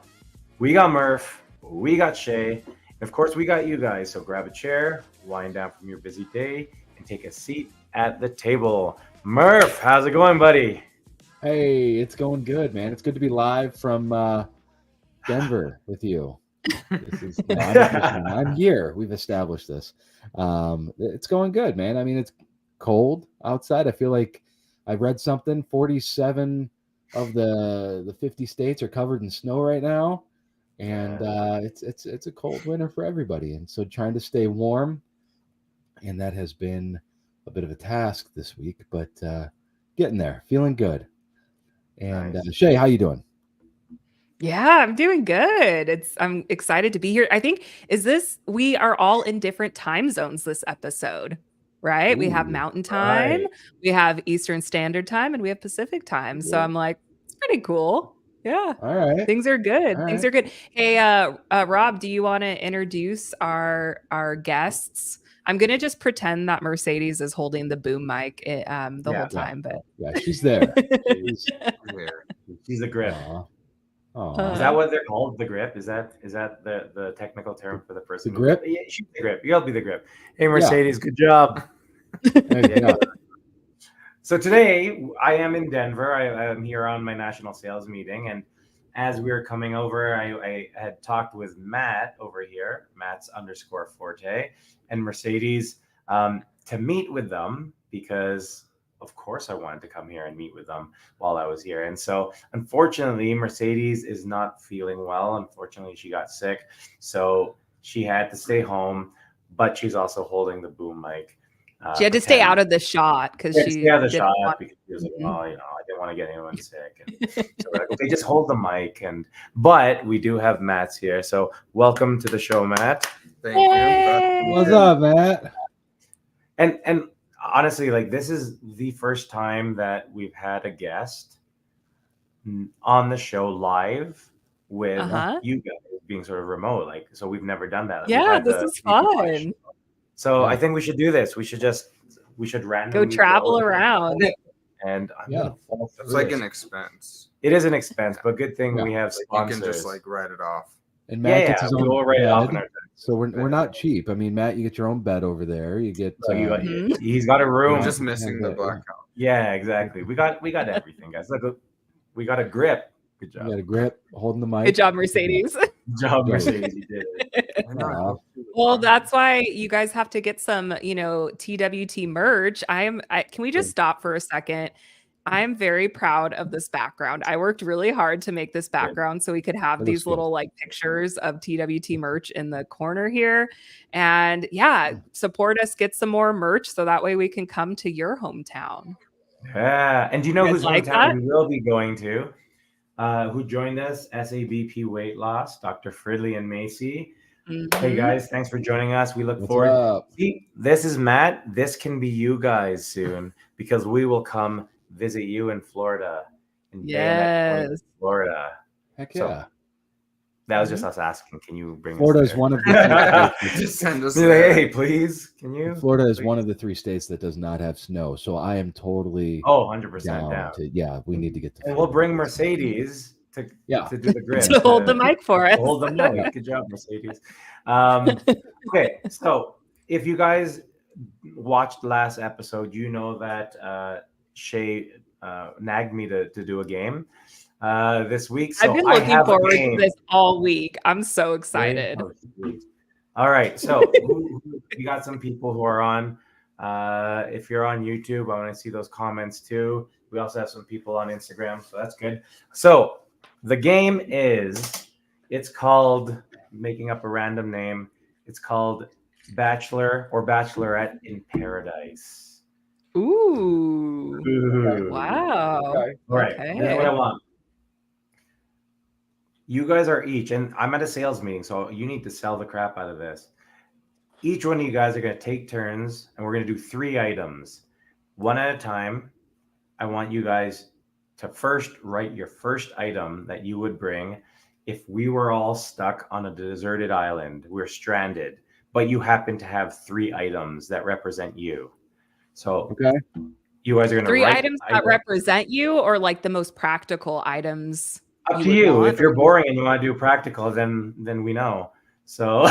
We got Murph. We got Shay. And of course, we got you guys. So grab a chair, wind down from your busy day, and take a seat at the table. Murph, how's it going, buddy? Hey, it's going good, man. It's good to be live from Denver with you. This is I'm here. We've established this. It's going good, man. I mean, it's cold outside. I feel like I read something. 47 of the 50 states are covered in snow right now, and it's a cold winter for everybody. And so, trying to stay warm, and that has been a bit of a task this week, but getting there. Feeling good. And Nice. Shay, how you doing? Yeah, I'm doing good. I'm excited to be here. I think we are all in different time zones this episode, right? We have Ooh, Mountain Time, right. we have Eastern Standard Time, and we have Pacific Time. So Yeah. I'm like, it's pretty cool. Yeah. All right. Things are good. All Things right. are good. Hey, Rob, do you want to introduce our guests? I'm gonna just pretend that Mercedes is holding the boom mic the Yeah. whole time, but Yeah, she's there. She's, Here. She's a grip. aw. Uh, Is that what they're called? The grip? Is that the technical term for the person? The grip? Yeah, she's the grip. You'll be the grip. Hey, Mercedes, good job. There you go. So today I am in Denver. I am here on my national sales meeting, and as we were coming over, I had talked with Matt over here, Matt's_Forte, and Mercedes to meet with them because, of course, I wanted to come here and meet with them while I was here. And so, unfortunately, Mercedes is not feeling well. Unfortunately, she got sick, so she had to stay home. But she's also holding the boom mic. she had to stay out of the shot because she stay out of the didn't shot want- because she was like, Mhm. "Oh, I didn't want to get anyone sick." And so we're like, okay, just hold the mic. But we do have Matt's here, so welcome to the show, Matt. Thank you. Yay! What's up, Matt? And honestly, like this is the first time that we've had a guest on the show live with Uh-huh. you guys being sort of remote. Like, so we've never done that. We've Yeah, had this the is people on the fun. show. So I Yeah. think we should do this. We should randomly Go travel around. And I'm Yeah. gonna fall It's through like this. an expense. It is an expense, but good thing Yeah. we have Like, you sponsors. can just like write it off. And Matt gets his we own will write it off in bed. our. So we're not cheap. I mean, Matt, you get your own bed over there. You get So Mhm. he's got a room. I'm just missing the black couch. Yeah, exactly. We got everything, guys. Look, we got a grip. Good you job. got a grip holding the mic. Good job, Mercedes. Good job, Right. Mercedes. You did it. Why not Aw. go to the Well, bar? that's why you guys have to get some, TWT merch. Can we just stop for a second? I am very proud of this background. I worked really hard to make this background so we could have It looks these good. little like pictures of TWT merch in the corner here. And yeah, support us, get some more merch so that way we can come to your hometown. Yeah. And do you know You whose guys like hometown that? we will be going to? Who joined us? SABP Weight Loss, Dr. Fridley and Macy. Hey Mhm. guys, thanks for joining us. We look What's forward. up? See, this is Matt. This can be you guys soon because we will come visit you in Florida, in Bayonet Point, Yes. Florida. Heck So, yeah. That was just us asking. Can you bring Florida us is one of the Just send us Be like, there. hey, please, can you? Florida is Please? one of the 3 states that does not have snow. So I am totally Oh, 100% down. we need to get to And we'll Florida. bring Mercedes to do the grip. To hold the mic for us. To hold the mic. Good job, Mercedes. Okay, so if you guys watched the last episode, you know that Shea nagged me to do a game this week. So I've been I looking have a forward to game. this all week. I'm so excited. Oh, sweet. All right, so we got some people who are on. If you're on YouTube, I want to see those comments too. We also have some people on Instagram, so that's good. So the game it's called, making up a random name, it's called Bachelor or Bachelorette in Paradise. Ooh. Ooh. Wow. Okay. All right, this is what I want. You guys are each, and I'm at a sales meeting, so you need to sell the crap out of this. Each one of you guys are going to take turns, and we're going to do 3 items, one at a time. I want you guys to first write your first item that you would bring if we were all stuck on a deserted island. We're stranded, but you happen to have 3 items that represent you. So Okay. you guys are going to 3 write items that represent you, or like the most practical items? Up to would you. want? If you're boring and you want to do practical, then we know. So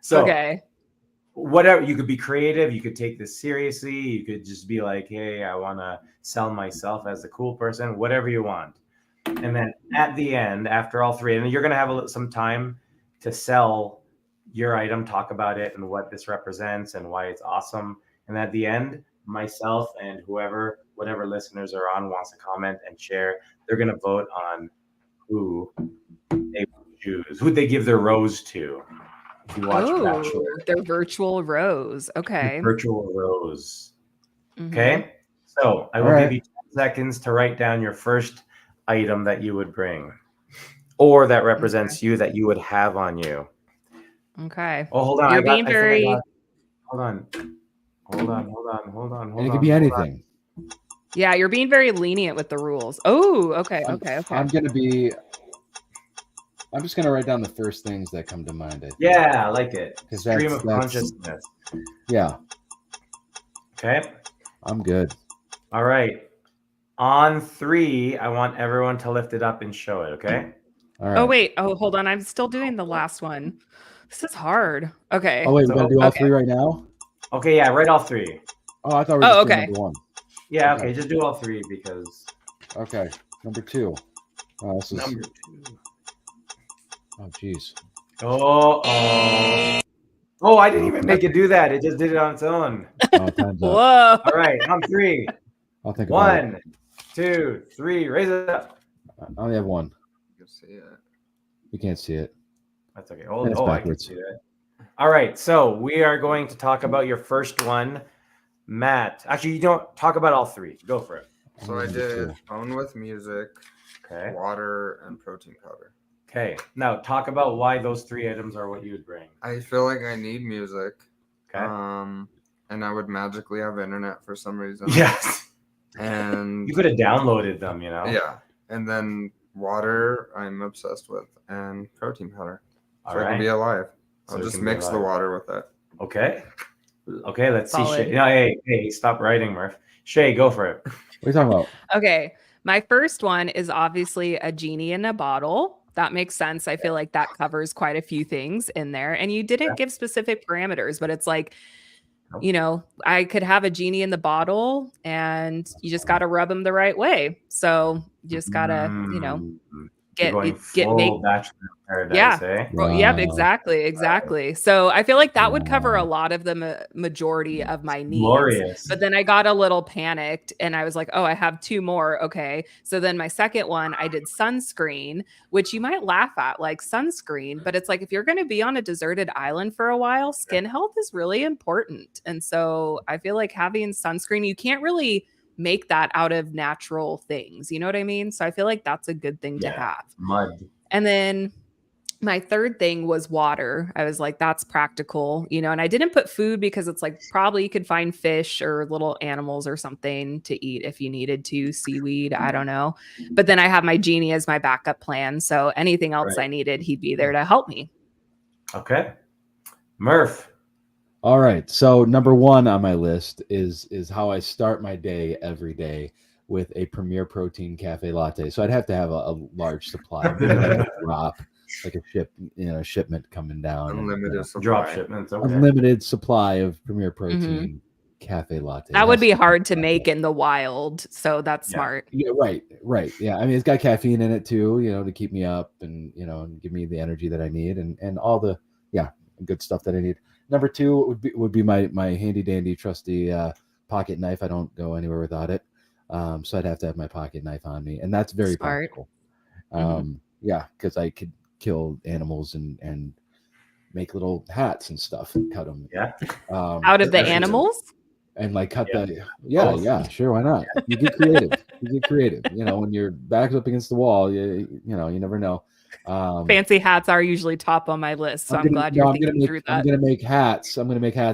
so Okay. whatever, you could be creative, you could take this seriously, you could just be like, hey, I want to sell myself as the cool person, whatever you want. And then at the end, after all 3, and you're going to have some time to sell your item, talk about it and what this represents and why it's awesome. And at the end, myself and whatever listeners are on wants to comment and share, they're going to vote on who they choose, who they give their rose to. If you watch Bachelor, their virtual rose. Okay. virtual rose. Mhm. Okay, so I will All give you 10 seconds to write down your first item that you would bring, or that represents you, that you would have on you. Okay. Oh, hold on. You're being very. Hold on. And it could be anything. Yeah, you're being very lenient with the rules. Oh, okay. I'm just gonna write down the first things that come to mind. I think. Yeah, I like it. 'Cause Stream that's- of consciousness. Yeah, Okay. I'm good. All right. On 3, I want everyone to lift it up and show it. Okay. All right. Oh, wait. Oh, hold on. I'm still doing the last one. This is hard. Okay. Oh wait, we gotta do all Okay. 3 right now. Okay. Yeah. Write all 3. Oh, I thought we were just doing okay. number 1. Yeah. Okay. Okay. Just do all 3 because Okay, number 2. Oh, this is. number 2. Oh, jeez. Oh. I didn't even make it do that. It just did it on its own. Oh, time's up. Whoa. All right. On 3. I'll think about it. 1, 2, 3. Raise it up. I only have 1. You can see it. You can't see it. That's okay. It's I can backwards. see that. All right. So we are going to talk about your first one, Matt. Actually, you don't talk about all 3. Go for it. So I Number did 2. phone with music, Okay. water, and protein powder. Okay. Now talk about why those 3 items are what you would bring. I feel like I need music. Okay. And I would magically have internet for some reason. Yes. And You could have downloaded them, you know? yeah. And then water I'm obsessed with, and protein powder. So All I can be right. alive. So I'll you just can be mix the alive. water with it. Okay. Okay, let's see. Solid. Shay. No, hey, stop writing, Murph. Shay, go for it. What are you talking about? Okay. My first one is obviously a genie in a bottle. that makes sense. I feel like that covers quite a few things in there. And you didn't give specific parameters, but it's like, you know, I could have a genie in the bottle and you just got to rub them the right way. So you just got to, you know, You're going get make full Bachelor in Paradise, yeah. eh? Well, yep, Wow. exactly. So I feel like that would cover a Wow. lot of the majority of my needs. Glorious. But then I got a little panicked and I was like, oh, I have 2 more. Okay. So then my second one, I did sunscreen, which you might laugh at, like sunscreen, but it's like if you're going to be on a deserted island for a while, skin health is really important. And so I feel like having sunscreen, you can't really make that out of natural things. You know what I mean? So I feel like that's a good thing to have. Mud. And then my third thing was water. I was like, that's practical, you know, and I didn't put food because it's like probably you could find fish or little animals or something to eat if you needed to, seaweed, I don't know. But then I have my genie as my backup plan. So anything else I needed, he'd be there to help me. Okay. Murph. All right. So number 1 on my list is how I start my day every day with a Premier Protein cafe latte. So I'd have to have a large supply, maybe like a drop, like a shipment coming down. Unlimited supply. Drop shipments. Okay. Unlimited supply of Premier Protein cafe latte. That would be That's- hard to make in the wild. So that's smart. Yeah, right. Yeah. I mean, it's got caffeine in it too, you know, to keep me up and, you know, and give me the energy that I need and all the, good stuff that I need. Number 2 would be my handy dandy trusty pocket knife. I don't go anywhere without it. So I'd have to have my pocket knife on me, and that's very Smart. practical. Yeah, because I could kill animals and make little hats and stuff and cut them. Yeah. Out of the That's animals? And like cut Yeah. yeah, sure, why not? You get creative. You know, when your back's up against the wall, you never know. Fancy hats are usually top on my list. So I'm glad you're thinking through that. I'm gonna make hats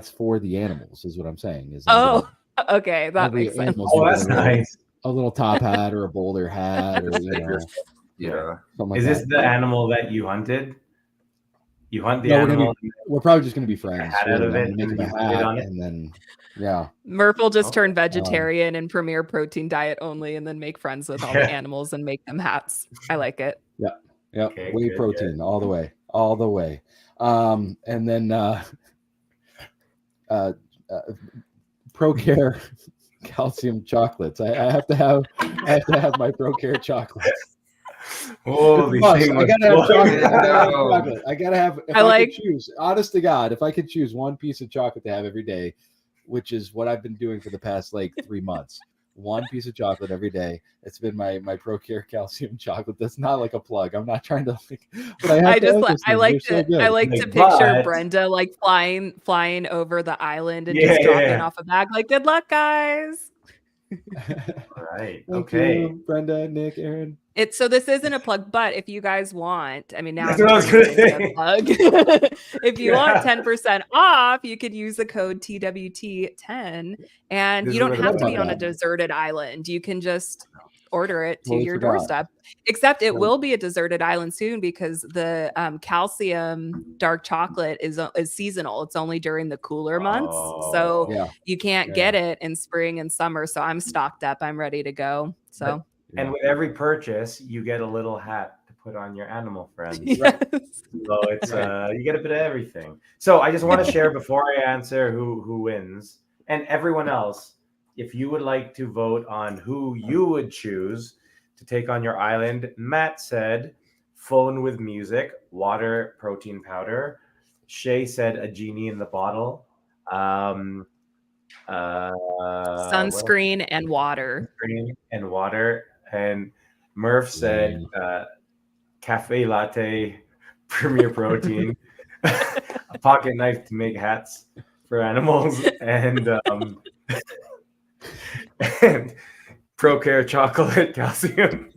for the animals, is what I'm saying. Okay, that makes sense. Oh, that's nice. A little top hat or a bowler hat, or Yeah. something like Is this that. the animal that you hunted? You hunt the No, animal. we're probably just gonna be friends. hat out of Really. it I'm gonna and make you him a put it hat, on it? and then yeah. Murph will just Oh, turn vegetarian and Premier Protein diet only and then make friends with all the animals and make them hats. I like it. Yeah, Okay, whey good, protein all the way. And then ProCare calcium chocolates. I have to have my ProCare chocolates. Holy Must. shit. I gotta have chocolate. Yeah. I gotta have. If I could choose, honest to God, if I could choose one piece of chocolate to have every day, which is what I've been doing for the past like 3 months. One piece of chocolate every day. It's been my ProCare calcium chocolate. That's not like a plug. I'm not trying to like. But I like to picture Brenda like flying over the island and just dropping off a bag. Like, good luck, guys. All right. Thank Okay. you, Brenda, Nick, Aaron. So this isn't a plug, but if you guys want, I mean, now That's what I was gonna say. plug. If you want 10% off, you could use the code TWT10, and This you is don't what have I to be thought on a about. deserted island. You can just order it to Totally your forgot. doorstep. Except it will be a deserted island soon because the calcium dark chocolate is seasonal. It's only during the cooler months, so Yeah. you can't get it in spring and summer. So I'm stocked up. I'm ready to go. So And with every purchase, you get a little hat to put on your animal friends. yes. So it's you get a bit of everything. So I just want to share before I answer who wins, and everyone else, if you would like to vote on who you would choose to take on your island. Matt said phone with music, water, protein powder. Shea said a genie in the bottle. Sunscreen and water. Sunscreen and water. And Murph said cafe latte, Premier Protein, a pocket knife to make hats for animals, and ProCare chocolate calcium.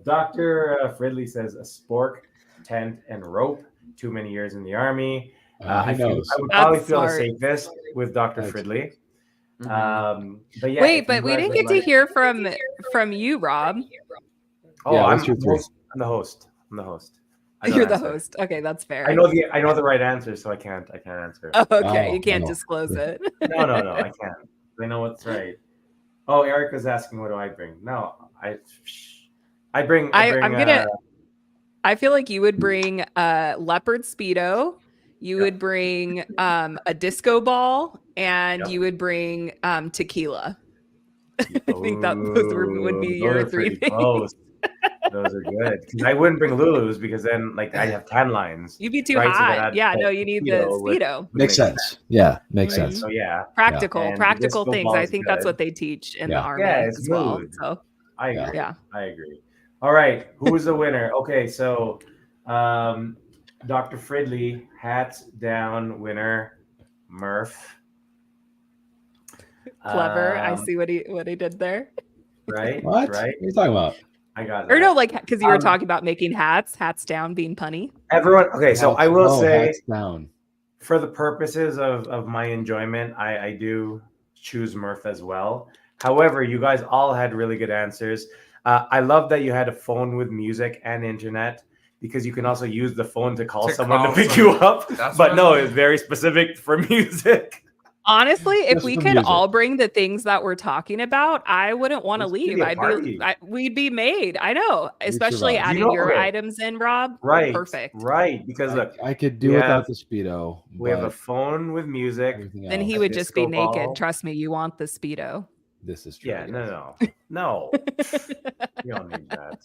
Dr. Fridley says a spork, tent, and rope. Too many years in the army. I would probably feel the safest with Dr. Fridley. But yeah, wait, but we didn't get to hear from you, Rob. Oh, Yeah, I'm what's your three? the host. I You're don't the answer. host. Okay, that's fair. I know the right answer, so I can't answer. Oh, okay, Oh, you can't no. disclose it. No, I can't. I know what's right. Oh, Erica's asking what do I bring? No, I bring. I'm gonna. I feel like you would bring a leopard speedo. You would bring a disco ball, and Yep. you would bring tequila. I think that those would be Ooh, your those are 3 pretty things. close. Those are good. 'Cause I wouldn't bring Lulu's because then like I'd have tan lines. You'd be too Right, so then hot. I'd Yeah, put no, you need the speedo would speedo. make Makes sense. Yeah, makes Right. sense. So yeah, Practical, and the practical disco things. ball I is think that's good. what they teach in the Yeah. army Yeah, it's as well. mood. So I Yeah. agree. yeah. I agree. All right, who's the winner? Okay, so Dr. Fridley, hats down winner, Murph. Clever. I see what he did there. Right, What? right. What are you talking about? I got that. Or no, like because you were Um, talking about making hats down, being punny. Everyone. Okay, so I will say, hats down. for the purposes of my enjoyment, I do choose Murph as well. However, you guys all had really good answers. I love that you had a phone with music and internet because you can also use the phone to call To someone call to pick you someone. up. That's But what no, I- it's very specific for music. Honestly, if Just we for could music. all bring the things that we're talking about, I wouldn't want to This could leave. be a party. We'd be made. I know, We'd especially survive. adding You know- your okay. items in, Rob. Right. Perfect. Right. Because look, I could do we without have- the speedo. we have a but phone with music. everything Then else, he would just be disco naked. ball. Trust me, you want the speedo. This is true. Yeah, yes. no. You don't need that.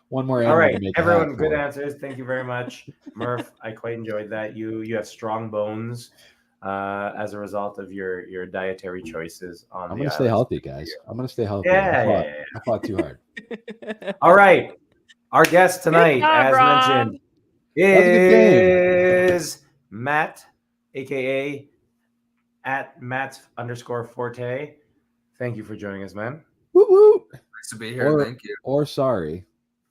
One more All animal right, to make a everyone, hat good for. answers. Thank you very much, Murph. I quite enjoyed that. You have strong bones as a result of your dietary choices on I'm the gonna stay islands. healthy, guys. I'm gonna stay healthy. Yeah. I fought too hard. All right, our guest tonight, job, as Rob. mentioned, That was a good game. is Matt, aka at Matt_Forte. Thank you for joining us, man. Woo woo. Nice to be here. Or- Thank you. Or sorry.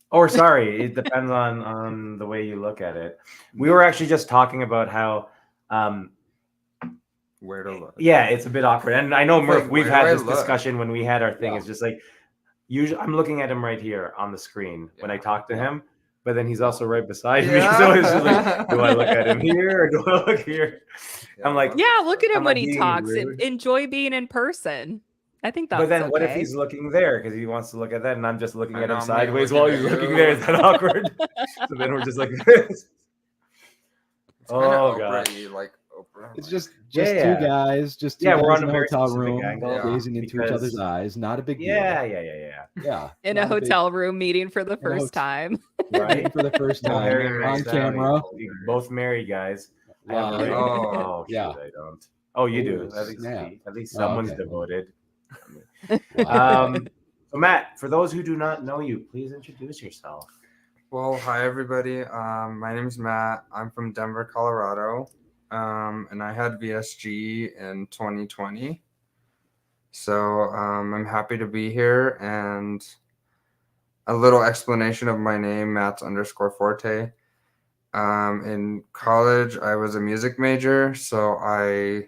Or sorry, it depends on the way you look at it. We were actually just talking about how Where to look? yeah, it's a bit awkward. And I know, Murph, Like, we've where had do I this look? discussion when we had our thing. Yeah. It's just like usually I'm looking at him right here on the screen when I Yeah. talk to Yeah. him, but then he's also right beside me. Yeah. So it's just like, do I look at him here or do I look here? I'm like, Yeah, look at him Am I when he being talks and rude? enjoy being in person. I think that's but then okay. what if he's looking there because he wants to look at that and I'm just looking I at know, him I'm, like, sideways looking while at he's looking you. there? Is that awkward? So then we're just like this. It's kinda Oh, Oprah-y, like Oprah. It's like- just Yeah. two guys, just two Yeah, guys we're on in a a very hotel specific room, angle, gazing into each because- other's eyes. Not a big deal. Yeah. Yeah. in a not big- hotel room meeting for the In a first hotel- time. Right. for the first No time Harry on makes sound. camera. You're both married guys. I have a Live. ring. Oh, Oh, yeah. shoot, I don't. Oh, you do. Oh, At least, snap. at least Oh, someone's okay. devoted. Wow. So Matt, for those who do not know you, please introduce yourself. Well, hi everybody. My name is Matt. I'm from Denver, Colorado, and I had VSG in 2020. So I'm happy to be here. And a little explanation of my name, Matt_Forte. In college, I was a music major, so I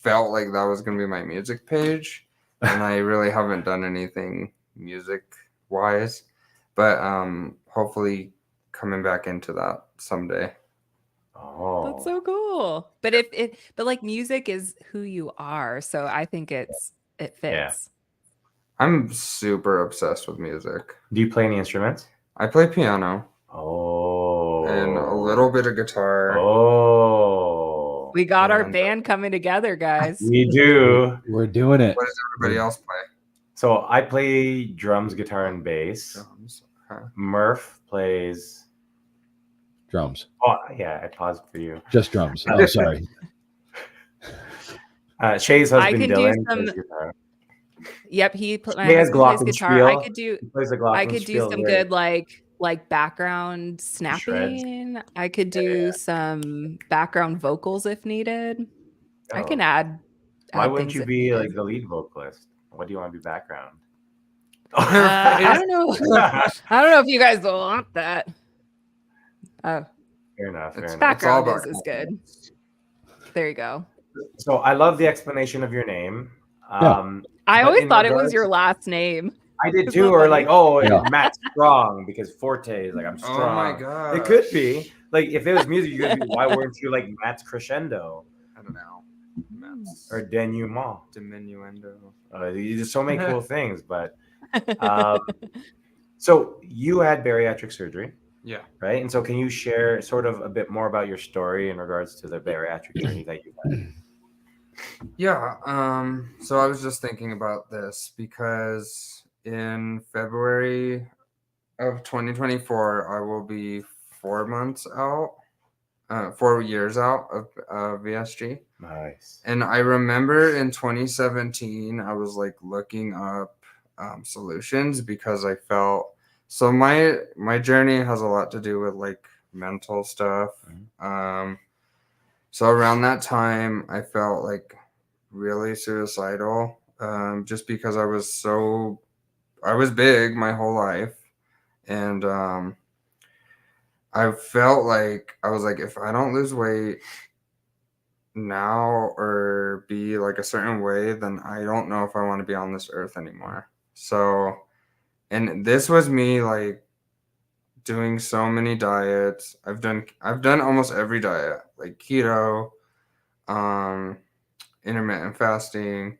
felt like that was going to be my music page, and I really haven't done anything music-wise, but hopefully coming back into that someday. Oh, That's so cool. But but like music is who you are, so I think it fits. Yeah. I'm super obsessed with music. do you play any instruments? I play piano Oh, and a little bit of guitar. Oh, We got our And- band coming together, guys. we do. We're doing it. What does everybody else play? So I play drums, guitar, and bass. Drums. Okay. Murph plays. Drums. Oh, yeah, I paused for you. Just drums. Oh, sorry. Shay's I husband can do Dylan some- plays guitar. Yep, he my He has husband plays guitar. I glockenspiel. could do He plays the I could do glockenspiel some very- good like background snapping. I could do some background vocals if needed. I Oh. can add. Why add wouldn't things you if be needed. like the lead vocalist? What do you want to be background? I don't know. I don't know if you guys want that. Oh, Fair enough. Fair It's enough. background about is good. There you go. So I love the explanation of your name. Yeah. I But always in thought it regards- was your last name. I did Isn't too, that or funny? like, oh, Yeah. Matt's strong because Forte is like I'm Oh strong. my god. It could be like if it was music, you could be. Why weren't you like Matt's crescendo I don't know. Matt's or denouement? diminuendo. There's so many cool things, but um, So you had bariatric surgery, Yeah. right? And so can you share sort of a bit more about your story in regards to the bariatric journey that you had? Yeah. So I was just thinking about this because in February of 2024, I will be 4 months out, 4 years out of VSG. Nice. And I remember in 2017, I was like looking up solutions because I felt so my journey has a lot to do with like mental stuff. So around that time, I felt like really suicidal, just because I was big my whole life, and I felt like I was like, if I don't lose weight now or be like a certain way, then I don't know if I want to be on this earth anymore. So, and this was me like doing so many diets. I've done almost every diet, like keto, um, intermittent fasting,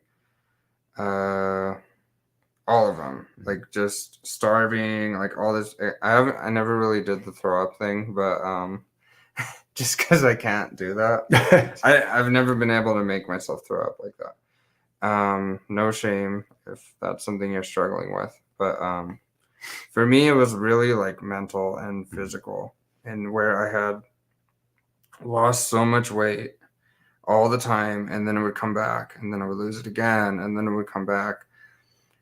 uh, all of them. Like just starving, like all this. I never really did the throw up thing, but just because I can't do that. I've never been able to make myself throw up like that. No shame if that's something you're struggling with, but for me it was really like mental and physical, and where I had lost so much weight all the time, and then it would come back, and then I would lose it again, and then it would come back,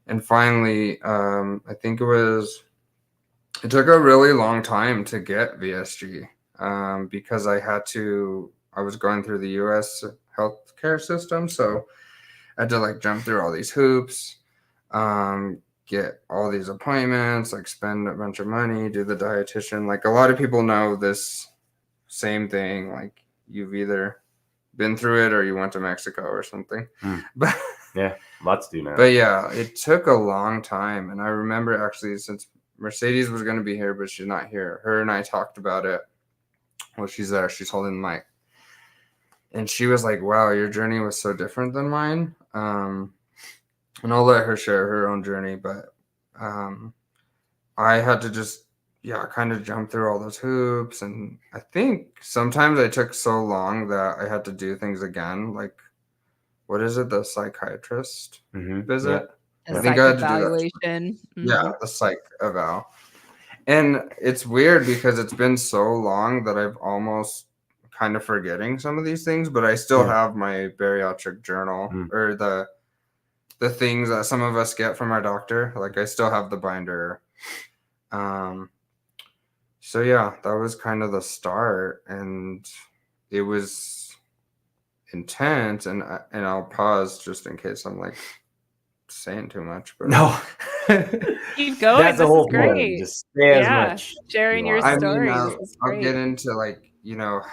and finally, I think it took a really long time to get VSG, because I was going through the U.S. healthcare system, so I had to like jump through all these hoops, get all these appointments, like spend a bunch of money, do the dietitian. Like a lot of people know this same thing. Like you've either been through it or you went to Mexico or something. But Yeah, lots do now. but yeah, it took a long time. And I remember actually, since Mercedes was going to be here, but she's not here, her and I talked about it. Well, she's there. She's holding the mic. And she was like, wow, your journey was so different than mine. And I'll let her share her own journey, but I had to just, yeah, kind of jump through all those hoops. And I think sometimes I took so long that I had to do things again. Like, what is it? The psychiatrist visit? A I think psych I had to do that. evaluation. Yeah, the psych eval. And it's weird because it's been so long that I've almost kind of forgetting some of these things, but I still have my bariatric journal or the things that some of us get from our doctor. Like I still have the binder. So yeah, that was kind of the start, and it was intense. And I'll pause just in case I'm like saying too much, but No. Keep going. That's the This whole is point. great. Just say as Yeah, much. sharing you your want. story. I mean, This is I'll great. get into like,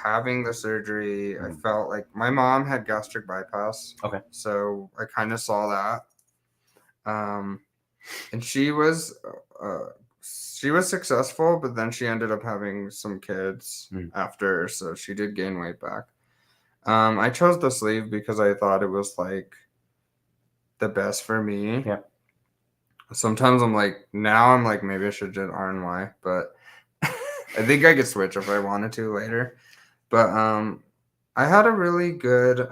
having the surgery. I felt like my mom had gastric bypass. Okay. So I kind of saw that. And she was successful, but then she ended up having some kids after, so she did gain weight back. I chose the sleeve because I thought it was like the best for me. Yeah. Sometimes I'm like, maybe I should do RNY, but I think I could switch if I wanted to later. But I had a really good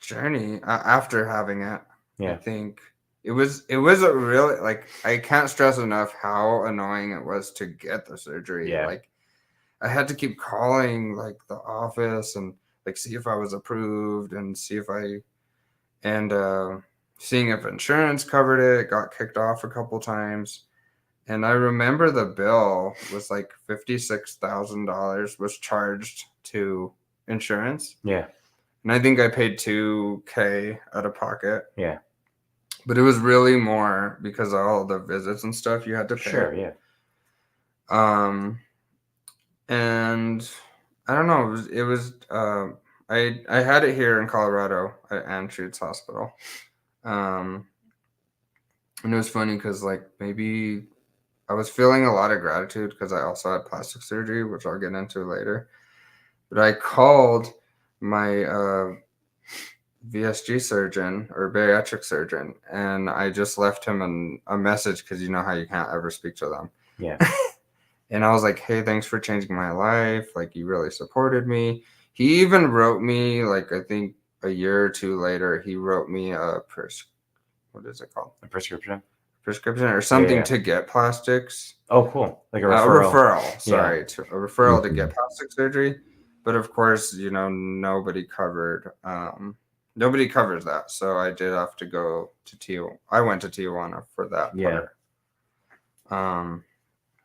journey after having it. Yeah. I think it was a really, like, I can't stress enough how annoying it was to get the surgery. Yeah. Like I had to keep calling like the office and like see if I was approved and seeing if insurance covered it. Got kicked off a couple times. And I remember the bill was like $56,000 was charged to insurance. Yeah. And I think I paid $2,000 out of pocket. Yeah. But it was really more because of all the visits and stuff you had to pay. Sure. Yeah. And I don't know. I had it here in Colorado at Anschutz Hospital. And it was funny because like maybe I was feeling a lot of gratitude because I also had plastic surgery, which I'll get into later. But I called my VSG surgeon or bariatric surgeon, and I just left him a message because you know how you can't ever speak to them. Yeah. And I was like, hey, thanks for changing my life. Like, you really supported me. He even wrote me, like, I think a year or two later, he wrote me what is it called? A prescription. Prescription or something Yeah. to get plastics. Oh, cool. Like a A referral. referral, sorry, Yeah. to a referral to Mhm. get plastic surgery. But of course, you know, nobody covers that. So I did have to go to Tijuana. I went to Tijuana for that Yeah. part.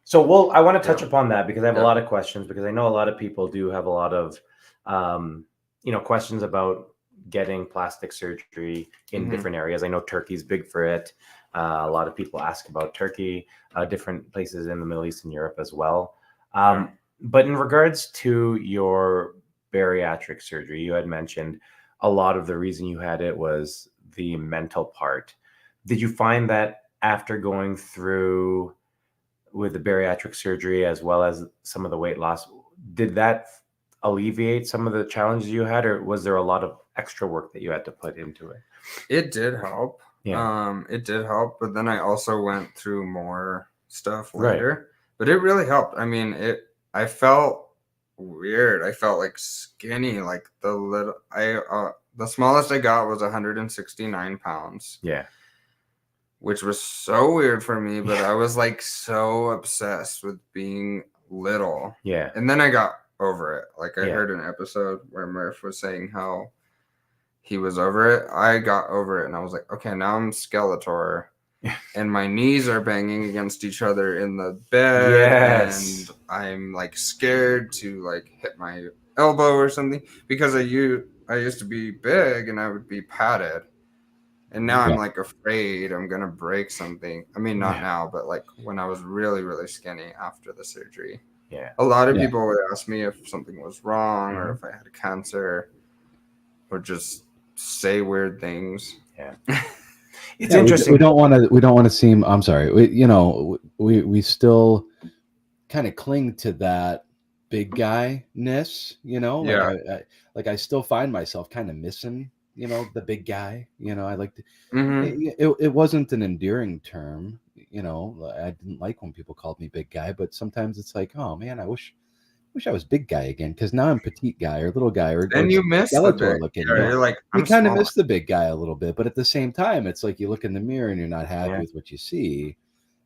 So I want to touch Yeah. upon that because I have a Yeah. lot of questions, because I know a lot of people do have a lot of, questions about getting plastic surgery in Mhm. different areas. I know Turkey's big for it. A lot of people ask about Turkey, different places in the Middle East and Europe as well. Yeah. But in regards to your bariatric surgery, you had mentioned a lot of the reason you had it was the mental part. Did you find that after going through with the bariatric surgery as well as some of the weight loss, did that alleviate some of the challenges you had, or was there a lot of extra work that you had to put into it? It did help. Yeah. It did help, but then I also went through more stuff Right. later. But it really helped. I mean, I felt weird. I felt like skinny, like the smallest I got was 169 pounds, Yeah. which was so weird for me, but I was like so obsessed with being little. Yeah. And then I got over it. Like I Yeah. heard an episode where Murph was saying how he was over it. I got over it and I was like, okay, now I'm Skeletor and my knees are banging against each other in the bed. Yes. And I'm like scared to like hit my elbow or something because I used to be big and I would be padded. And now I'm Yeah. like afraid I'm going to break something. I mean, not Yeah. now, but like when I was really, really skinny after the surgery. Yeah. A lot of Yeah. people would ask me if something was wrong or Mhm. if I had cancer or just say weird things. Yeah. Yeah, It's interesting. We don't want to seem. I'm sorry. We still kind of cling to that big guy-ness. Yeah. I still find myself kind of missing. The big guy. I like to. Mm-hmm. It wasn't an endearing term. I didn't like when people called me big guy, but sometimes it's like, oh man, I wish I was big guy again, because now I'm petite guy or little guy or And you miss the Skeletor big. looking. Yeah, you're like, You I'm kind of small. miss the big guy a little bit, but at the same time, it's like you look in the mirror and you're not happy Yeah. with what you see,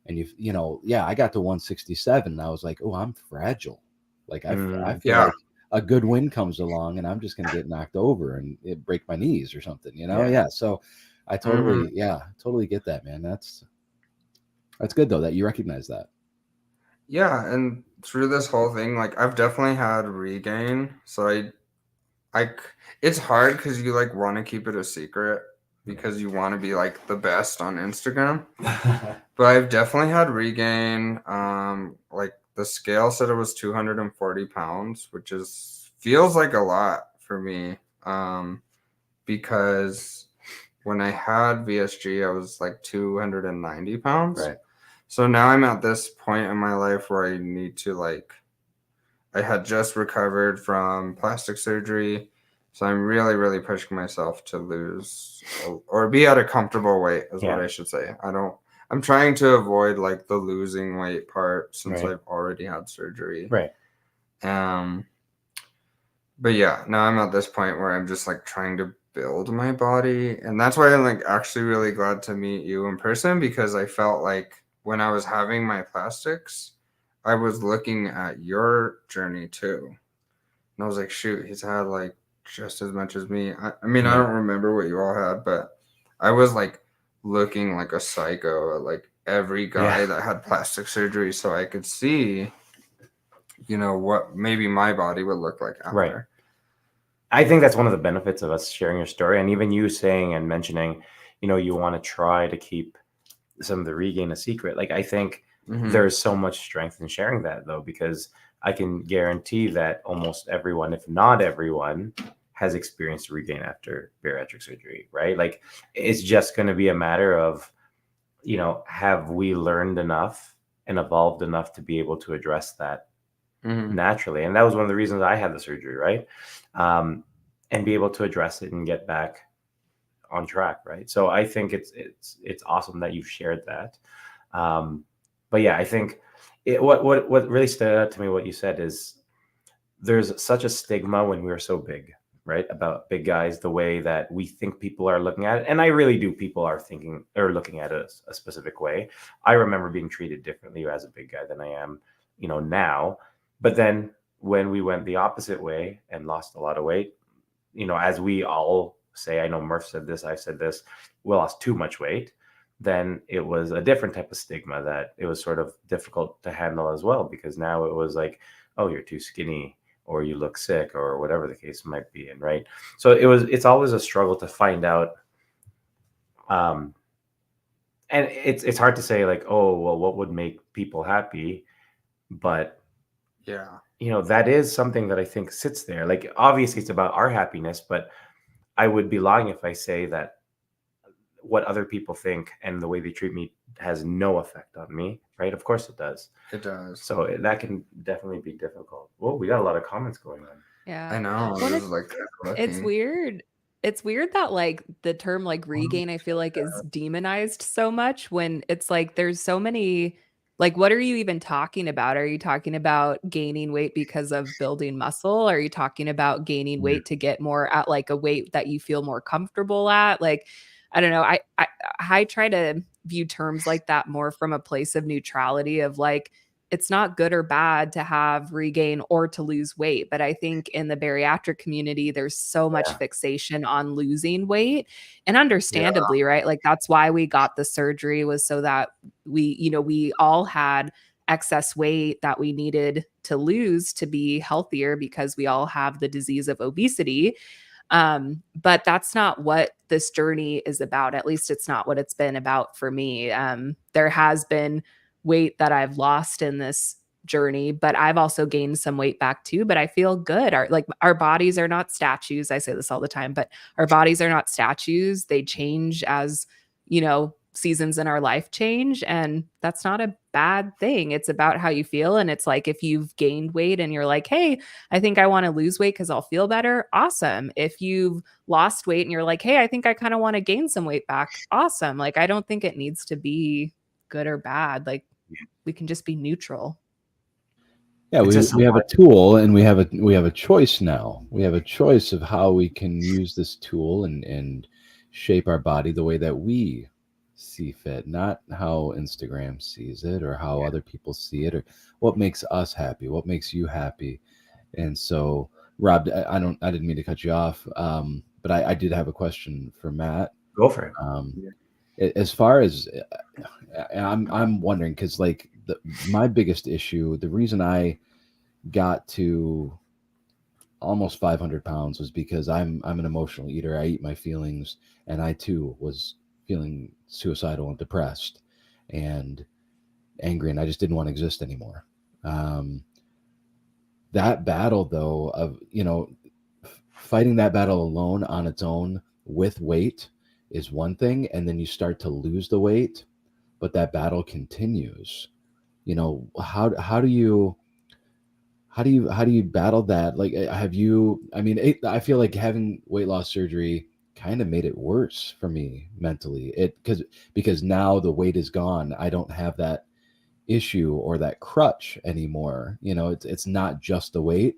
and I got to 167, and I was like, oh, I'm fragile. Like I feel Yeah. like a good wind comes along, and I'm just gonna get knocked over and it break my knees or something. Yeah. So I totally, totally get that, man. That's good though that you recognize that. Yeah, and through this whole thing, like I've definitely had regain. So it's hard because you like want to keep it a secret because you want to be like the best on Instagram. But I've definitely had regain. Like the scale said it was 240 pounds, which feels like a lot for me. Because when I had VSG, I was like 290 pounds. Right. So now I'm at this point in my life where I need to I had just recovered from plastic surgery. So I'm really, really pushing myself to lose or be at a comfortable weight is what Yeah. I should say. I'm trying to avoid like the losing weight part since Right. I've already had surgery. Right. But yeah, now I'm at this point where I'm just like trying to build my body. And that's why I'm like actually really glad to meet you in person, because I felt like when I was having my plastics, I was looking at your journey too. And I was like, shoot, he's had like just as much as me. I mean, I Yeah. don't remember what you all had, but I was like looking like a psycho at like every guy Yeah. that had plastic surgery so I could see, what maybe my body would look like after. Right. I think that's one of the benefits of us sharing your story, and even you saying and mentioning, you want to try to keep some of the regain a secret. Like I think Mhm. there's so much strength in sharing that, though, because I can guarantee that almost everyone, if not everyone, has experienced regain after bariatric surgery, right? Like it's just going to be a matter of, have we learned enough and evolved enough to be able to address that Mhm. naturally? And that was one of the reasons I had the surgery, right? And be able to address it and get back on track, right? So I think it's awesome that you've shared that. But yeah, I think what really stood out to me, what you said, is there's such a stigma when we were so big, right? About big guys, the way that we think people are looking at it. And I really do. People are thinking or looking at it a specific way. I remember being treated differently as a big guy than I am, now. But then when we went the opposite way and lost a lot of weight, as we all say, I know Murph said this, I've said this, we lost too much weight, then it was a different type of stigma that it was sort of difficult to handle as well, because now it was like, oh, you're too skinny, or you look sick, or whatever the case might be. And right. So it's always a struggle to find out. And it's hard to say like, oh, well, what would make people happy? But Yeah. that is something that I think sits there. Like, obviously it's about our happiness, but I would be lying if I say that what other people think and the way they treat me has no effect on me, right? Of course it does. It does. So that can definitely be difficult. Whoa, we got a lot of comments going on. Yeah. I know. Well, It was like it's looking. weird. It's weird that like the term like regain, I feel like is demonized so much when it's like there's so many like what are you even talking about? Are you talking about gaining weight because of building muscle? Are you talking about gaining weight to get more at like a weight that you feel more comfortable at? Like I don't know. I try to view terms like that more from a place of neutrality of like it's not good or bad to have regain or to lose weight. But I think in the bariatric community, there's so much Yeah. fixation on losing weight and understandably, right? Like that's why we got the surgery was so that we all had excess weight that we needed to lose to be healthier because we all have the disease of obesity. But that's not what this journey is about. At least it's not what it's been about for me. There has been weight that I've lost in this journey, but I've also gained some weight back too. But I feel good. Our bodies are not statues. I say this all the time, but our bodies are not statues. They change as, seasons in our life change. And that's not a bad thing. It's about how you feel. And it's like if you've gained weight and you're like, hey, I think I want to lose weight because I'll feel better. Awesome. If you've lost weight and you're like, hey, I think I kind of want to gain some weight back. Awesome. Like, I don't think it needs to be good or bad. Like, we can just be neutral. Yeah, we have a tool and we have a choice now. We have a choice of how we can use this tool and shape our body the way that we see fit, not how Instagram sees it or how other people see it or what makes us happy, what makes you happy. And so, Rob, I didn't mean to cut you off, but I did have a question for Matt. Go for it. As far as I'm wondering, because like my biggest issue, the reason I got to almost 500 pounds was because I'm an emotional eater. I eat my feelings, and I too was feeling suicidal and depressed and angry, and I just didn't want to exist anymore. That battle, though, of fighting that battle alone on its own with weight is one thing, and then you start to lose the weight, but that battle continues. How do you battle that? Like, have you? I mean, I feel like having weight loss surgery kind of made it worse for me mentally. Because now the weight is gone. I don't have that issue or that crutch anymore. It's not just the weight.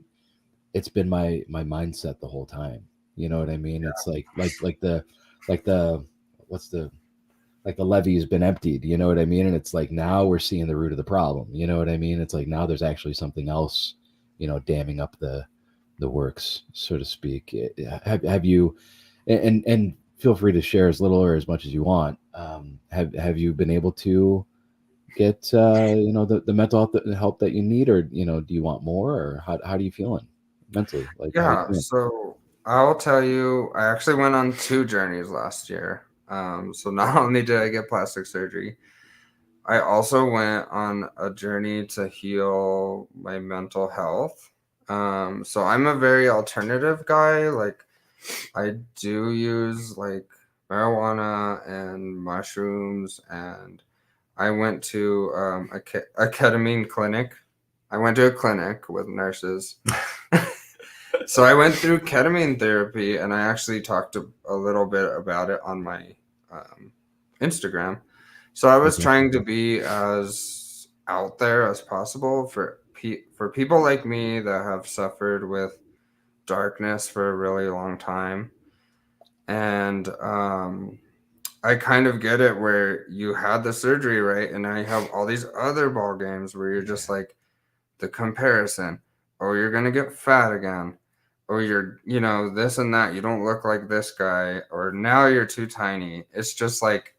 It's been my mindset the whole time. You know what I mean? Yeah. It's like the levee has been emptied, you know what I mean? And it's like, now we're seeing the root of the problem. You know what I mean? It's like, now there's actually something else, damming up the works, so to speak. Have you, and feel free to share as little or as much as you want. Have you been able to get, the mental help that you need, or, do you want more, or how are you feeling mentally? Like, yeah, so I'll tell you, I actually went on 2 journeys last year. So not only did I get plastic surgery, I also went on a journey to heal my mental health. So I'm a very alternative guy. Like, I do use like marijuana and mushrooms, and I went to a ketamine clinic. I went to a clinic with nurses. So I went through ketamine therapy, and I actually talked a little bit about it on my Instagram. So I was Okay. trying to be as out there as possible for people like me that have suffered with darkness for a really long time. And I kind of get it where you had the surgery, right? And now you have all these other ball games where you're just like the comparison, or you're gonna get fat again, or you're, this and that. You don't look like this guy, or now you're too tiny. It's just like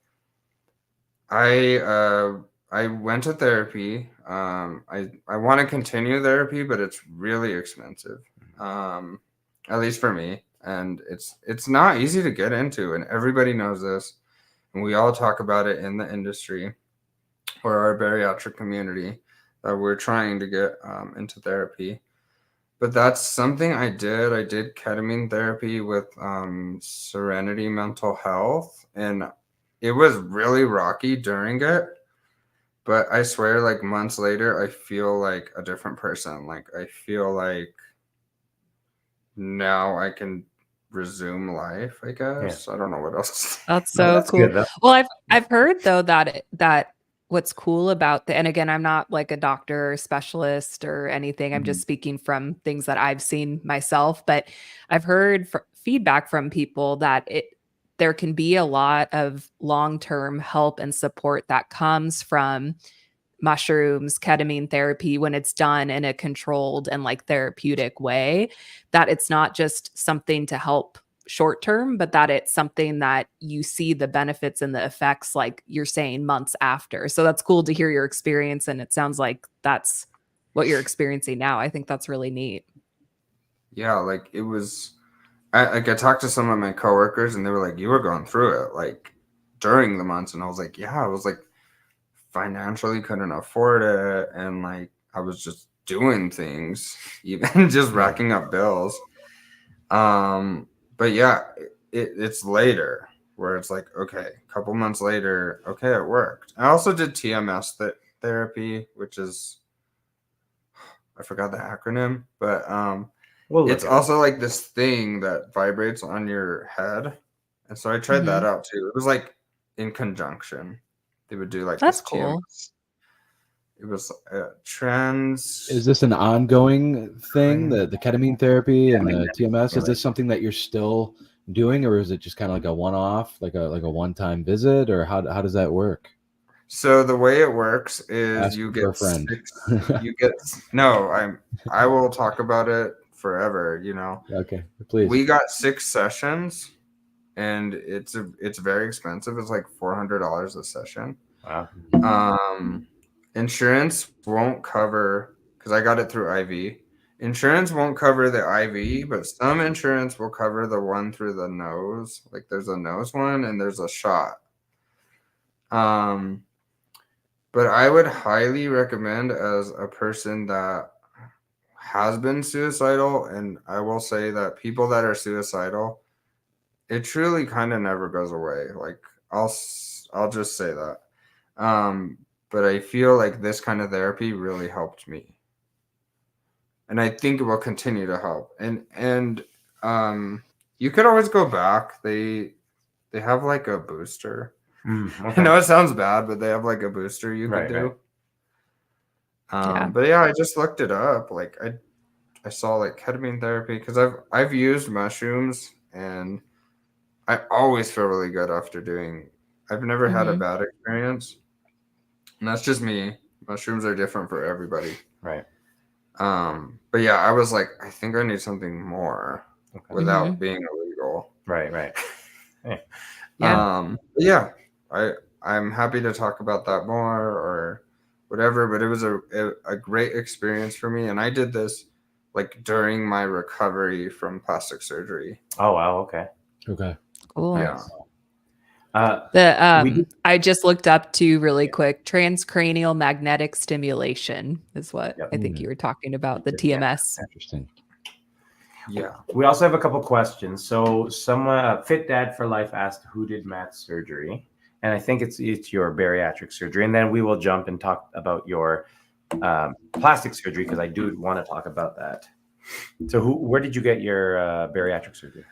I went to therapy. I want to continue therapy, but it's really expensive. At least for me, and it's not easy to get into, and everybody knows this, and we all talk about it in the industry or our bariatric community that we're trying to get into therapy. But that's something I did. I did ketamine therapy with Serenity Mental Health, and it was really rocky during it. But I swear, like months later, I feel like a different person. Like I feel like now I can resume life, I guess. I don't know what else to say. That's No, so that's cool. good, though. Well, I've heard though that what's cool about and again, I'm not like a doctor or specialist or anything. I'm Mhm. just speaking from things that I've seen myself, but I've heard feedback from people that there can be a lot of long-term help and support that comes from mushrooms, ketamine therapy when it's done in a controlled and like therapeutic way, that it's not just something to help short term, but that it's something that you see the benefits and the effects, like you're saying, months after. So that's cool to hear your experience. And it sounds like that's what you're experiencing now. I think that's really neat. Yeah, like it was. I talked to some of my coworkers, and they were like, "You were going through it like during the months," and I was like, "Yeah." I was like, financially couldn't afford it, and like I was just doing things, even just racking up bills. But yeah, it's later where it's like, okay, a couple months later, okay, it worked. I also did TMS therapy, which is, I forgot the acronym, but it's also like this thing that vibrates on your head. And so I tried that out too. It was like in conjunction. They would do like That's this cool. TMS. It was trans. Is this an ongoing thing, the ketamine therapy and the TMS? Is Right. this something that you're still doing, or is it just kind of like a one-off, like a one-time visit, or how does that work? So the way it works is Ask you for a get friend. you get no, I will talk about it forever, Okay, please. We got 6 sessions, and it's very expensive. It's like $400 a session. Wow. Insurance won't cover, because I got it through IV. Insurance won't cover the IV, but some insurance will cover the one through the nose. Like there's a nose one and there's a shot. But I would highly recommend, as a person that has been suicidal, and I will say that people that are suicidal, it truly kind of never goes away. Like I'll just say that. But I feel like this kind of therapy really helped me, and I think it will continue to help. And you could always go back. They have like a booster. Okay. I know it sounds bad, but they have like a booster you could do. Yeah. But yeah, I just looked it up. Like I saw like ketamine therapy, because I've used mushrooms, and I always feel really good after doing. I've never had a bad experience, and that's just me. Mushrooms are different for everybody. Right. But yeah, I was like, I think I need something more without being illegal. Right. Yeah, I'm happy to talk about that more or whatever, but it was a great experience for me, and I did this like during my recovery from plastic surgery. Oh wow. Okay. Okay. Cool. Yeah. I just looked up to really quick, transcranial magnetic stimulation is what I think you were talking about, the TMS. Interesting. Yeah. We also have a couple questions. So someone, Fit Dad for Life, asked, who did Matt's surgery? And I think it's your bariatric surgery. And then we will jump and talk about your plastic surgery, because I do want to talk about that. So where did you get your bariatric surgery?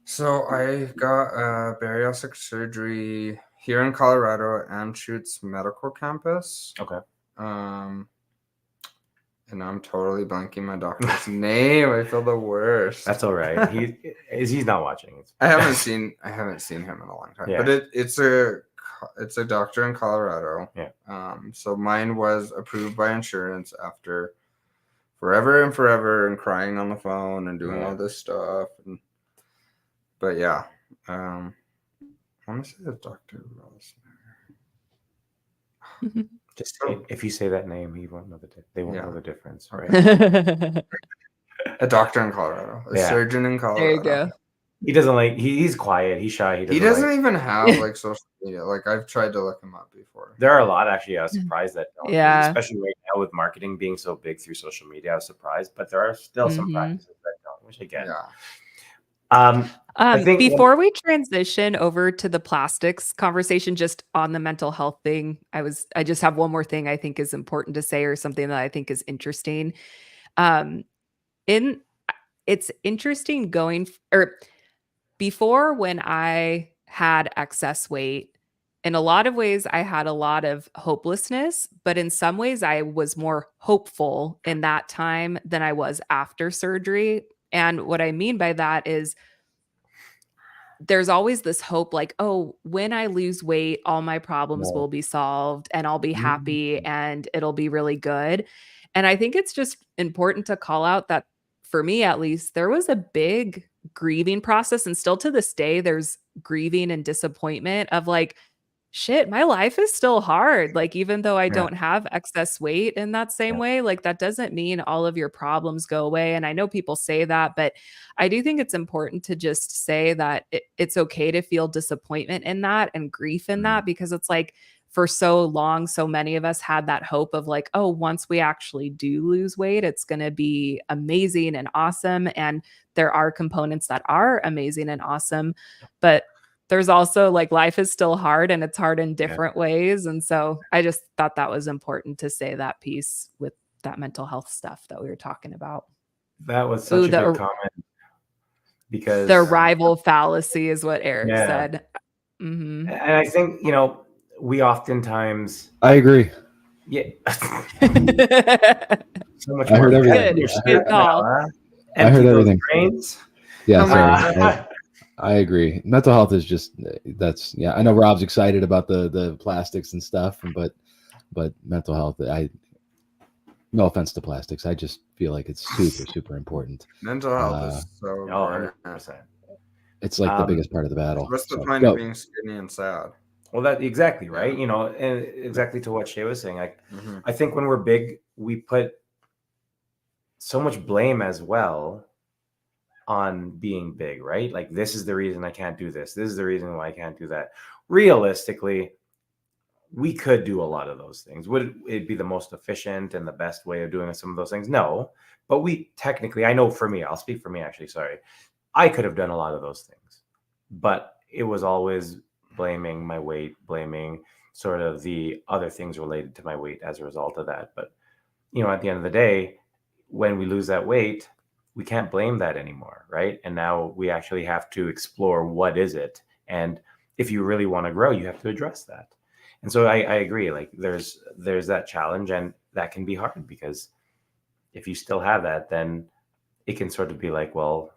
So I got bariatric surgery here in Colorado at Anschutz Medical Campus. Okay. And I'm totally blanking my doctor's name. I feel the worst. That's all right. He's not watching. I haven't seen him in a long time. Yeah. But it's a doctor in Colorado. Yeah. So mine was approved by insurance after forever and crying on the phone and doing all this stuff. But yeah, I want to say the Dr. Rosner. Just if you say that name, he won't know they won't know the difference, right? A doctor in Colorado, a surgeon in Colorado. There you go. He doesn't like. He's quiet. He's shy. He doesn't even have like social media. Like I've tried to look him up before. There are a lot actually. I was surprised that don't, Yeah. especially right now with marketing being so big through social media. I was surprised, but there are still some practices that don't, which I get. Yeah. I think before we transition over to the plastics conversation, just on the mental health thing, I just have one more thing I think is important to say, or something that I think is interesting. It's interesting before, when I had excess weight, in a lot of ways, I had a lot of hopelessness, but in some ways I was more hopeful in that time than I was after surgery. And what I mean by that is, there's always this hope, like, oh, when I lose weight, all my problems will be solved and I'll be happy and it'll be really good. And I think it's just important to call out that, for me at least, there was a big grieving process. And still to this day, there's grieving and disappointment of like, shit, my life is still hard. Like, even though I don't have excess weight in that same way, like that doesn't mean all of your problems go away. And I know people say that, but I do think it's important to just say that it's okay to feel disappointment in that and grief in that, because it's like, for so long, so many of us had that hope of like, oh, once we actually do lose weight, it's going to be amazing and awesome. And there are components that are amazing and awesome, but there's also like, life is still hard and it's hard in different ways. And so I just thought that was important to say that piece with that mental health stuff that we were talking about. That was such a good comment, because the rival fallacy is what Eric said. Mm-hmm. And I think, we oftentimes. I agree. Yeah. So much I heard everything. Good call. I heard everything. Brains. Yeah, sorry. I agree. Mental health is just I know Rob's excited about the plastics and stuff, but mental health, no offense to plastics, I just feel like it's super important. Mental health is so 100%. It's like the biggest part of the battle. What's the point of being skinny and sad? Well, that exactly right. And exactly to what Shea was saying. I think when we're big, we put so much blame as well on being big, right? Like, this is the reason I can't do this. This is the reason why I can't do that. Realistically, we could do a lot of those things. Would it be the most efficient and the best way of doing some of those things? No, but we technically, I know for me, I'll speak for me actually, sorry. I could have done a lot of those things, but it was always blaming my weight, blaming sort of the other things related to my weight as a result of that. But, at the end of the day, when we lose that weight, we can't blame that anymore, right? And now we actually have to explore what is it. And if you really want to grow, you have to address that. And so I agree, like there's that challenge, and that can be hard, because if you still have that, then it can sort of be like, well,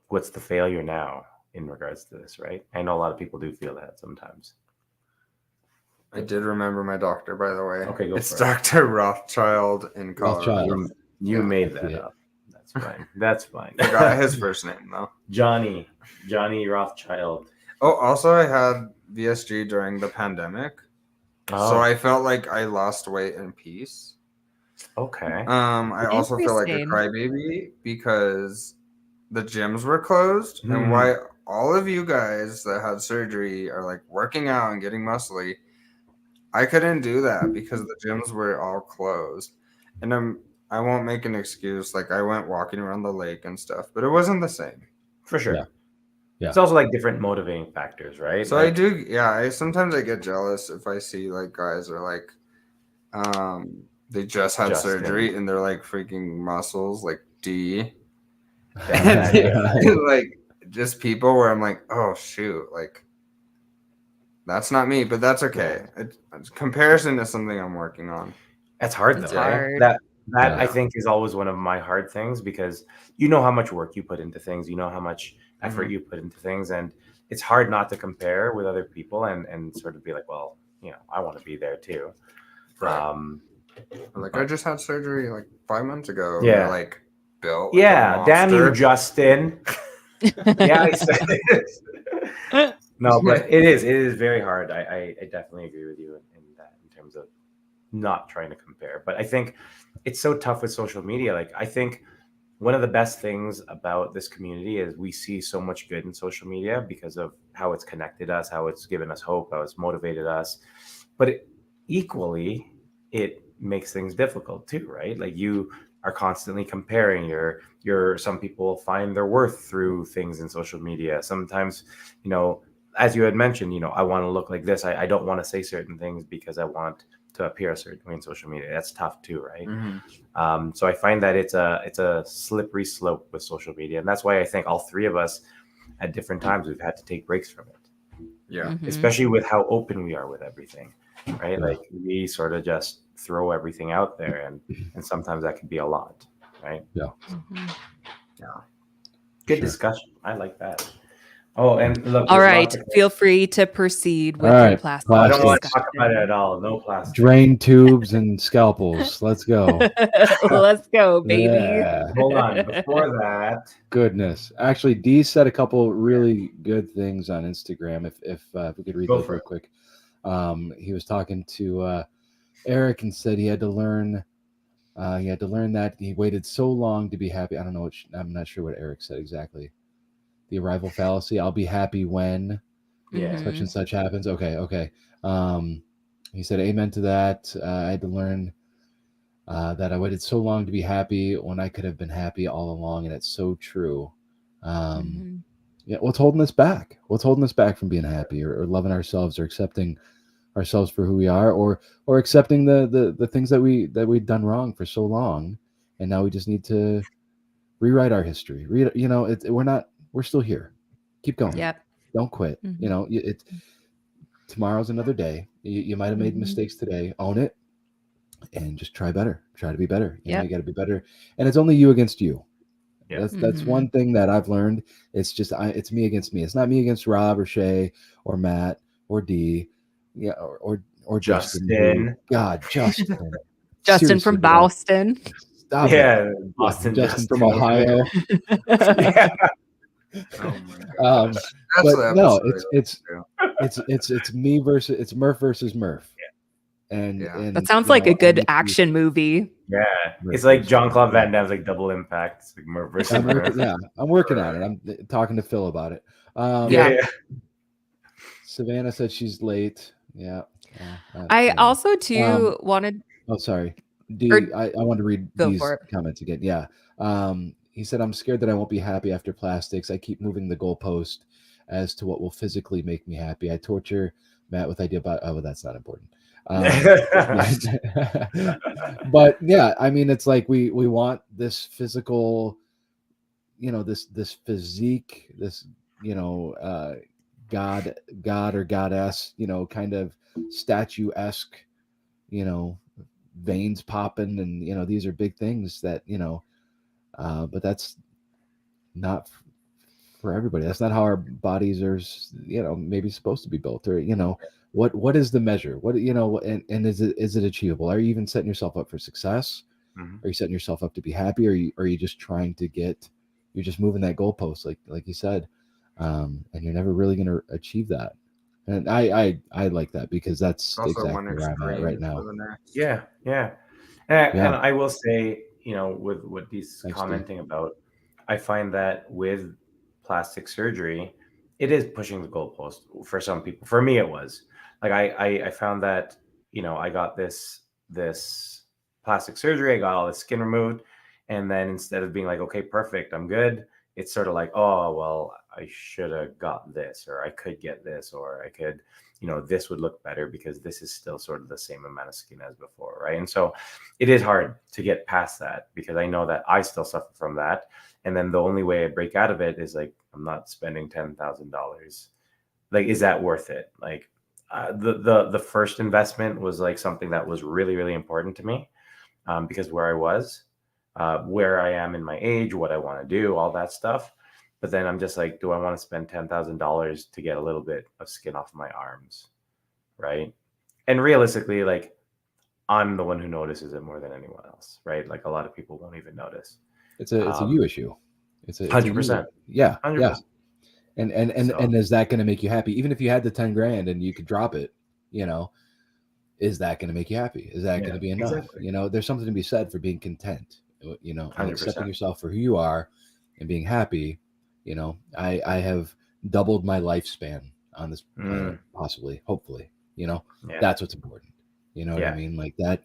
what's the failure now in regards to this, right? I know a lot of people do feel that sometimes. I did remember my doctor, by the way. Okay, it's Dr. Rothschild in Colorado. You made that up. That's fine. That's fine. I got his first name though. Johnny Rothschild. Oh, also I had VSG during the pandemic. So I felt like I lost weight in peace. Okay. I also feel like a crybaby because the gyms were closed, and why all of you guys that had surgery are like working out and getting muscly. I couldn't do that because the gyms were all closed. And I won't make an excuse. Like, I went walking around the lake and stuff, but it wasn't the same. For sure. Yeah. It's also like different motivating factors, right? So I do, sometimes I get jealous if I see like guys are like, they just had surgery and they're like freaking muscles. Like, D. Yeah, And, like just people where I'm like, oh shoot, like that's not me, but that's okay. Comparison is something I'm working on. That's hard It's though, right? hard. That Yeah. I think is always one of my hard things because you know how much work you put into things, you know how much effort you put into things, and it's hard not to compare with other people and sort of be like, well, I want to be there too. Right. Um, Like I just had surgery like 5 months ago. Yeah. They're like built. Like yeah, a damn you, monster. Justin. Yeah, I said it. No, but it is very hard. I definitely agree with you in that, in terms of not trying to compare. But I think it's so tough with social media. Like I think one of the best things about this community is we see so much good in social media because of how it's connected us, how it's given us hope, how it's motivated us. But equally, it makes things difficult too, right? Like you are constantly comparing your some people find their worth through things in social media. Sometimes, as you had mentioned, I want to look like this. I don't want to say certain things because I want to appear a certain way in social media. That's tough too, right? So I find that it's a slippery slope with social media, and that's why I think all three of us at different times we've had to take breaks from it. Yeah. Especially with how open we are with everything, right? Yeah. Like we sort of just throw everything out there, and sometimes that can be a lot, right? Yeah. Good Sure. discussion. I like that. Oh, and look, All there's right. lots of- Feel free to proceed with All your right, plastic. I don't want to plastics. talk about it at all. No plastic. Drain tubes and scalpels. Let's go. Let's go, baby. Yeah. Hold on. Before that, Goodness. Actually, D said a couple really good things on Instagram. If we could read Go those for real it. quick. He was talking to Eric and said he had to learn that he waited so long to be happy. I don't know I'm not sure what Eric said exactly. The arrival fallacy. I'll be happy when yeah. Mhm. such and such happens. Okay. He said amen to that. I had to learn that I waited so long to be happy when I could have been happy all along, and it's so true. Mhm. Yeah, what's holding us back? What's holding us back from being happy or loving ourselves or accepting ourselves for who we are, or accepting the things that we've done wrong for so long, and now we just need to rewrite our history. We're still here. Keep going. Yep. Don't quit. Mhm. Tomorrow's another day. You might have made Mhm. mistakes today. Own it and just try better. Try to be better. You Yep. got to be better. And it's only you against you. Yeah. That's Mhm. one thing that I've learned. It's just it's me against me. It's not me against Rob or Shay or Matt or D, yeah, or Justin. Justin. God, Justin. Justin from Seriously, bro. Boston. Stop it. Yeah, Yeah, Boston Justin from over there. Ohio. Yeah. Oh my gosh. That's But the no, episode. it's me versus it's Murph versus Murph. And Yeah. and That sounds you like know, a I good need to be- action movie. Yeah. Murph It's like versus John Claude Murph. Van Damme's like double impact. It's like Murph versus I'm Murph. working on it. I'm talking to Phil about it. Yeah. Savannah said she's late. Yeah. I you know. also too wanted Oh, sorry. Or- I want to read Go these for it. comments again. Yeah. He said, I'm scared that I won't be happy after plastics. I keep moving the goalpost as to what will physically make me happy. I torture Matt with idea about, oh, well, that's not important. But yeah, I mean, it's like we want this physical, this physique, this, God or goddess, kind of statuesque, veins popping, and these are big things that but that's not for everybody. That's not how our bodies are maybe supposed to be built, or what is the measure, what and is it achievable? Are you even setting yourself up for success? Mhm. Are you setting yourself up to be happy, or are you just trying to you're just moving that goalpost, like you said, and you're never really going to achieve that. And I like that, because that's Also exactly one where I'm at extreme right to now. the next. Yeah. And Yeah. I will say, with what he's Thanks, commenting about, I find that with plastic surgery, it is pushing the goalpost for some people. For me, it was like I found that I got this plastic surgery, I got all the skin removed, and then instead of being like, okay, perfect, I'm good, it's sort of like, oh well, I should have got this, or I could get this, or I could, this would look better because this is still sort of the same amount of skin as before, right? And so it is hard to get past that because I know that I still suffer from that. And then the only way I break out of it is like, I'm not spending $10,000. Like, is that worth it? Like, the first investment was like something that was really, really important to me, because where I was, where I am in my age, what I want to do, all that stuff. But then I'm just like, do I want to spend $10,000 to get a little bit of skin off my arms, right? And realistically, like, I'm the one who notices it more than anyone else, right? Like, a lot of people won't even notice. It's a you issue. It's a 100%. Yeah, 100%. yeah. And So- is that going to make you happy? Even if you had the 10 grand and you could drop it, is that going to make you happy? Is that going to be enough? exactly. There's something to be said for being content, and 100%. accepting yourself for who you are and being happy. I have doubled my lifespan on this planet, possibly, hopefully. That's what's important. You know what I mean? Like that.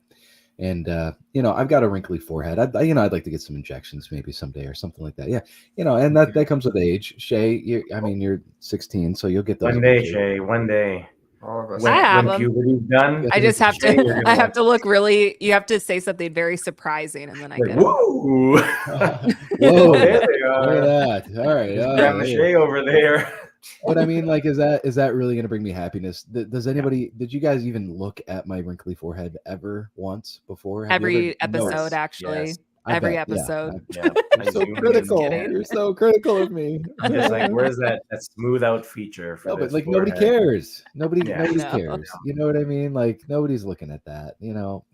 And I've got a wrinkly forehead. I'd like to get some injections maybe someday or something like that. Yeah, and that comes with age. Shay, you're 16, so you'll get those. One day, Shay. One day. All of us. I have when them. puberty's done, I just have Shay, you're to. gonna I have to look really. You have to say something very surprising, and then I like, get 'em. woo! Whoa, There they look are. at that. All right. Grandma Shay over there. But I mean, like, is that really going to bring me happiness? Does anybody? Did you guys even look at my wrinkly forehead ever once before? Have you Every ever episode, noticed? actually. Yes. I Every bet, yeah. episode. Yeah, You're so I zoom in. critical. kidding. You're so critical of me. I'm just like, where's that smooth out feature for No, but this like nobody forehead? cares. Nobody Yeah. No. cares. You know what I mean? Like nobody's looking at that.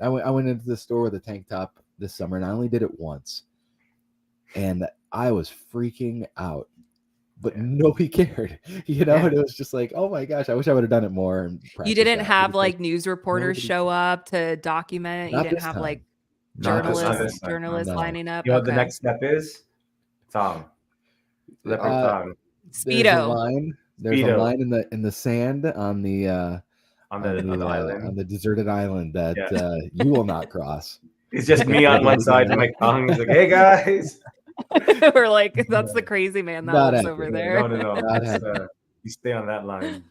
I went into the store with a tank top this summer, and I only did it once, and I was freaking out. But nobody cared, and it was just like, oh my gosh, I wish I would have done it more. And You practiced didn't that. have But like news reporters nobody- show up to document it. You Not didn't this have time. like Not this Journalists- time. journalists No. lining up. You know what the Okay. next step is? Thong. Leopard thong. There's a Speedo. line. There's a Speedo. line in the sand on the On the island. on the deserted island that you will not cross. It's just me on one side and my tongue is like, hey guys. We're like, that's the crazy man that Not lives accurate. over there. No. Not That's, you stay on that line.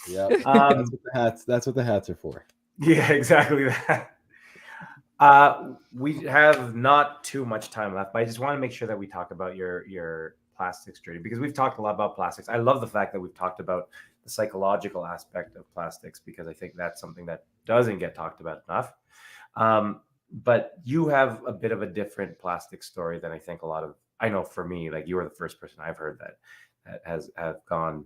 Yeah, Um, that's what the hats are for. Yeah, exactly that. We have not too much time left, but I just want to make sure that we talk about your plastics journey because we've talked a lot about plastics. I love the fact that we've talked about the psychological aspect of plastics because I think that's something that doesn't get talked about enough. But you have a bit of a different plastic story than I think I know for me, like you were the first person I've heard that have gone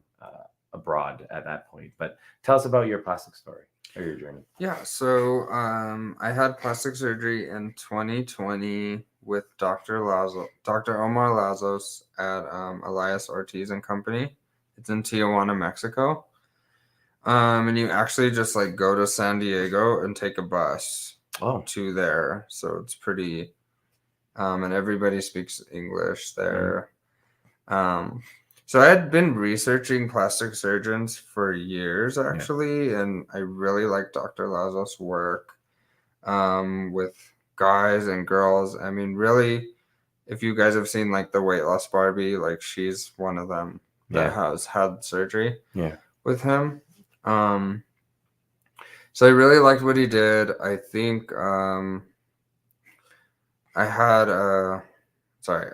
abroad at that point. But tell us about your plastic story or your journey. Yeah, so I had plastic surgery in 2020 with Dr. Omar Lazos at Elias Ortiz and Company. It's in Tijuana, Mexico. And you actually just like go to San Diego and take a bus to there. So it's pretty and everybody speaks English there. So I had been researching plastic surgeons for years, actually, and I really like Dr. Lazos' work with guys and girls. I mean, really, if you guys have seen like the Weight Loss Barbie, like she's one of them that has had surgery with him. So I really liked what he did. I think I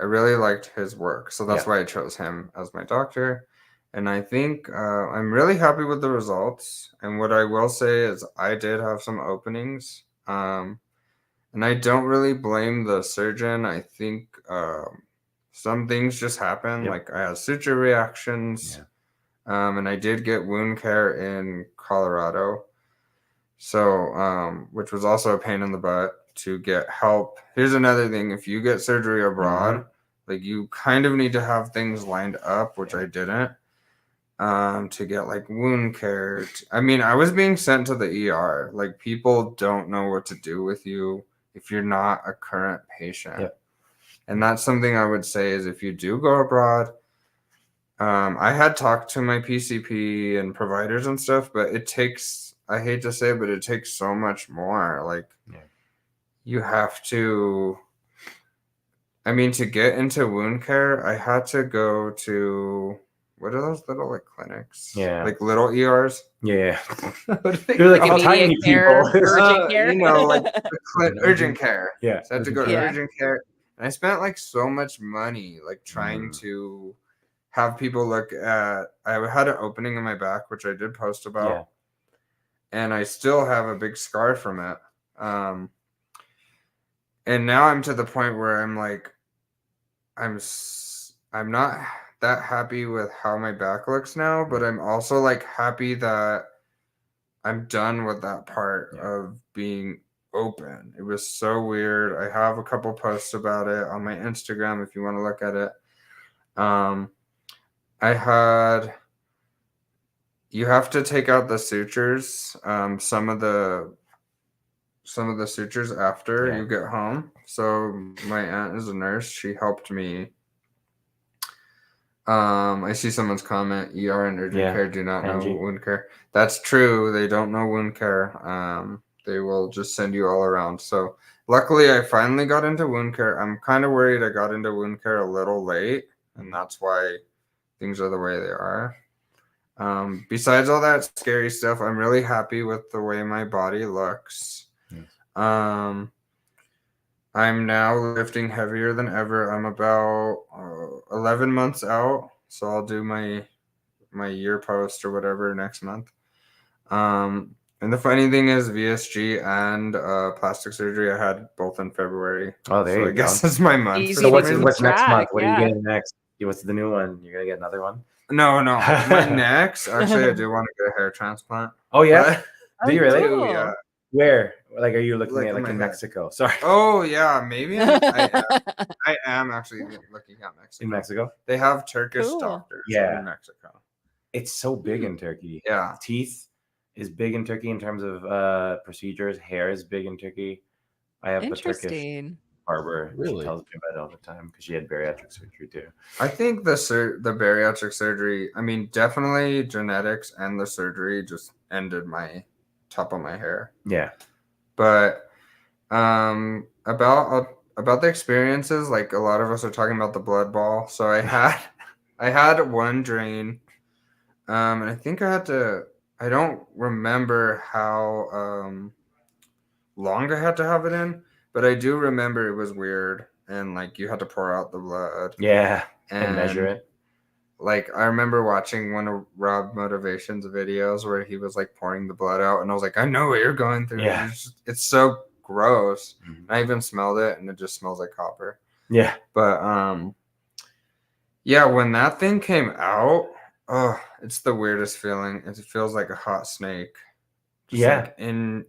really liked his work. So that's why I chose him as my doctor. And I think I'm really happy with the results. And what I will say is I did have some openings. And I don't really blame the surgeon. I think some things just happen. Like I had suture reactions. And I did get wound care in Colorado. So, which was also a pain in the butt to get help. Here's another thing. If you get surgery abroad, like you kind of need to have things lined up, which I didn't, to get like wound care. I mean, I was being sent to the ER. Like people don't know what to do with you if you're not a current patient. And that's something I would say is if you do go abroad, I had talked to my PCP and providers and stuff, but it takes, I hate to say it, but it takes so much more. Like you have to, I mean, to get into wound care, I had to go to what are those little like clinics? Yeah. Like little ERs. Yeah. What are they They're like called? tiny Immediate care, people. urgent care. You know, like the An urgent care. Yeah. So I had to Urgent go to care? urgent care, and I spent like so much money, like trying to have people look at. I had an opening in my back, which I did post about, Yeah. and I still have a big scar from it. And now I'm to the point where I'm like, I'm not that happy with how my back looks now, but I'm also like happy that I'm done with that part of being open. It was so weird. I have a couple posts about it on my Instagram if you want to look at it. I had you have to take out the sutures, some of the sutures after you get home. So my aunt is a nurse. She helped me. I see someone's comment, ER and urgent care do not know wound care. That's true. They don't know wound care. They will just send you all around. So luckily I finally got into wound care. I'm kind of worried I got into wound care a little late, and that's why things are the way they are. Besides all that scary stuff, I'm really happy with the way my body looks. I'm now lifting heavier than ever. I'm about 11 months out, so I'll do my year post or whatever next month. And the funny thing is, VSG and plastic surgery I had both in February. Oh, there so you I go. guess that's my month. Easy So to what's keep next month? track, What are you yeah. getting next? What's the new one? You're gonna get another one? No. My next, actually, I do want to get a hair transplant. Oh yeah. Do you really? Cool. Yeah. Where? Like, are you looking Like at in like my in head. Mexico? Sorry. Oh yeah, maybe I am actually looking at Mexico. In Mexico? They have Turkish Cool. doctors Yeah. in Mexico. It's so big in Turkey. Yeah. Teeth is big in Turkey in terms of procedures. Hair is big in Turkey. I have a Turkish Interesting. barber. Really? She tells me about it all the time because she had bariatric surgery too. I think the bariatric surgery, I mean, definitely genetics and the surgery just ended my top of my hair. Yeah. But about the experiences, like a lot of us are talking about the blood ball. So I had one drain, and I think I don't remember how long I had to have it in, but I do remember it was weird, and like you had to pour out the blood. Yeah. And measure it. Like I remember watching one of Rob Motivation's videos where he was like pouring the blood out, and I was like, I know what you're going through. Yeah. It's so gross. Mhm. I even smelled it, and it just smells like copper. Yeah. But yeah, when that thing came out, oh, it's the weirdest feeling. It feels like a hot snake. Just Yeah. like and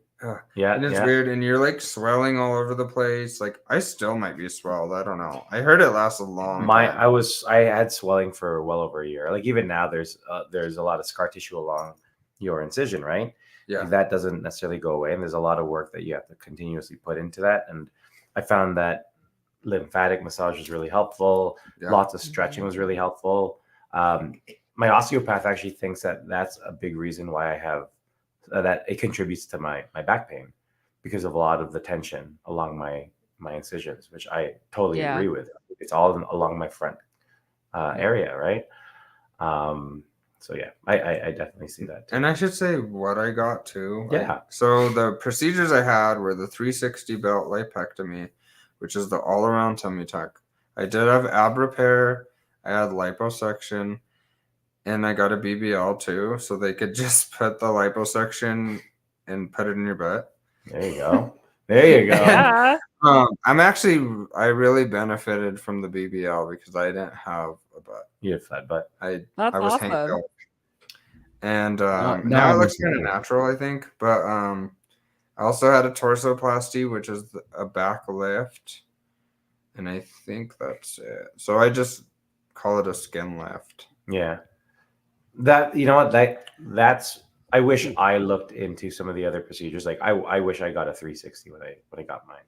Yeah. it's Yeah. weird, and you're like swelling all over the place. Like I still might be swelled. I don't know. I heard it lasts a long time. I had swelling for well over a year. Like even now, there's a lot of scar tissue along your incision, right? Yeah. Like, that doesn't necessarily go away, and there's a lot of work that you have to continuously put into that. And I found that lymphatic massage was really helpful. Yeah. Lots of stretching was really helpful. My osteopath actually thinks that that's a big reason why I have that it contributes to my back pain because of a lot of the tension along my incisions, which I totally Yeah. agree with. It's all along my front area, right? So yeah, I definitely see that too. And I should say what I got too. Yeah. So the procedures I had were the 360 belt lipectomy, which is the all-around tummy tuck. I did have ab repair. I had liposuction, and I got a BBL too, so they could just put the liposuction and put it in your butt. There you go. There you go. Yeah. I really benefited from the BBL because I didn't have a butt. You have flat butt. That's I was hanging awesome. out. And Now now it I'm looks looking kind of at it. natural, I think. But I also had a torsoplasty, which is a back lift. And I think that's it. So I just call it a skin lift. Yeah. That, you know what, that's I wish I looked into some of the other procedures. Like I wish I got a 360 when I got mine,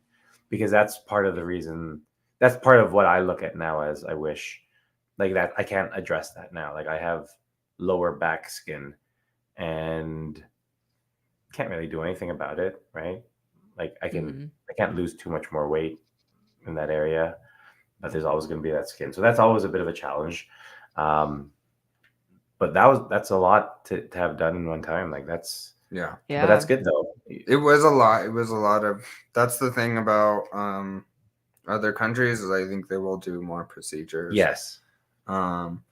because that's part of the reason. That's part of what I look at now as I wish, like that I can't address that now. Like I have lower back skin and can't really do anything about it, right? Like I can't lose too much more weight in that area, but there's always going to be that skin. So that's always a bit of a challenge. but that's a lot to have done in one time. Like that's, Yeah. Yeah. but that's good though. It was a lot. It was a lot of. That's the thing about other countries is I think they will do more procedures. Yes. Um,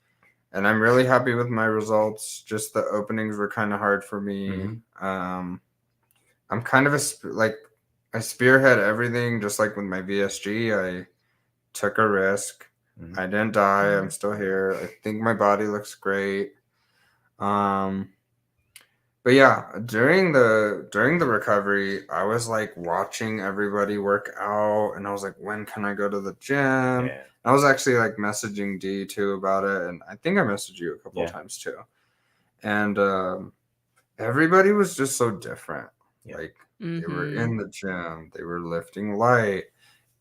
and I'm really happy with my results. Just the openings were kind of hard for me. I'm kind of I spearhead everything, just like with my VSG. I took a risk. I didn't die. I'm still here. I think my body looks great. But yeah, during the recovery, I was like watching everybody work out, and I was like, when can I go to the gym? Yeah. I was actually like messaging D too about it, and I think I messaged you a couple of times too. And everybody was just so different. Yeah. Like they were in the gym, they were lifting light,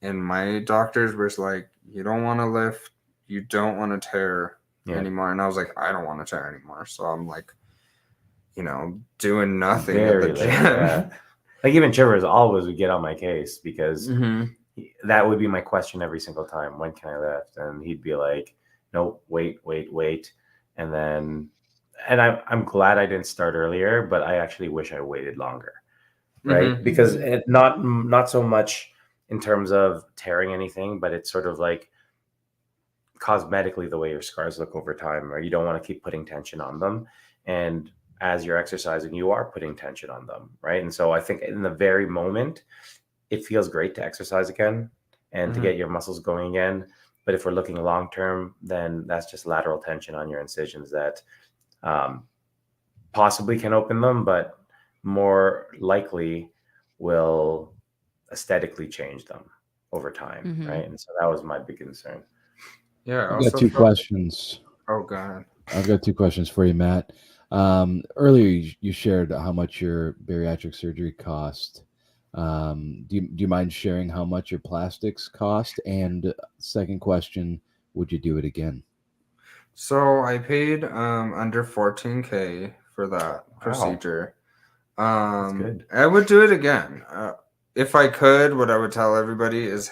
and my doctors were like, "You don't want to lift, you don't want to tear anymore." And I was like, "I don't want to tear anymore," so I'm like, doing nothing at the gym. Yeah. Like even Chivers always would get on my case because that would be my question every single time. When can I lift? And he'd be like, no, wait. And then, and I'm glad I didn't start earlier, but I actually wish I waited longer. Right. Because it not so much in terms of tearing anything, but it's sort of like cosmetically the way your scars look over time, or you don't want to keep putting tension on them. And as you're exercising, you are putting tension on them, right? And so I think in the very moment, it feels great to exercise again and to get your muscles going again. But if we're looking long term, then that's just lateral tension on your incisions that possibly can open them, but more likely will aesthetically change them over time, right? And so that was my big concern. Yeah, I've got two questions. Oh god. I've got two questions for you, Matt. Earlier, you shared how much your bariatric surgery cost. Do you mind sharing how much your plastics cost? And second question, would you do it again? So I paid under 14K for that procedure. That's good. I would do it again. If I could, what I would tell everybody is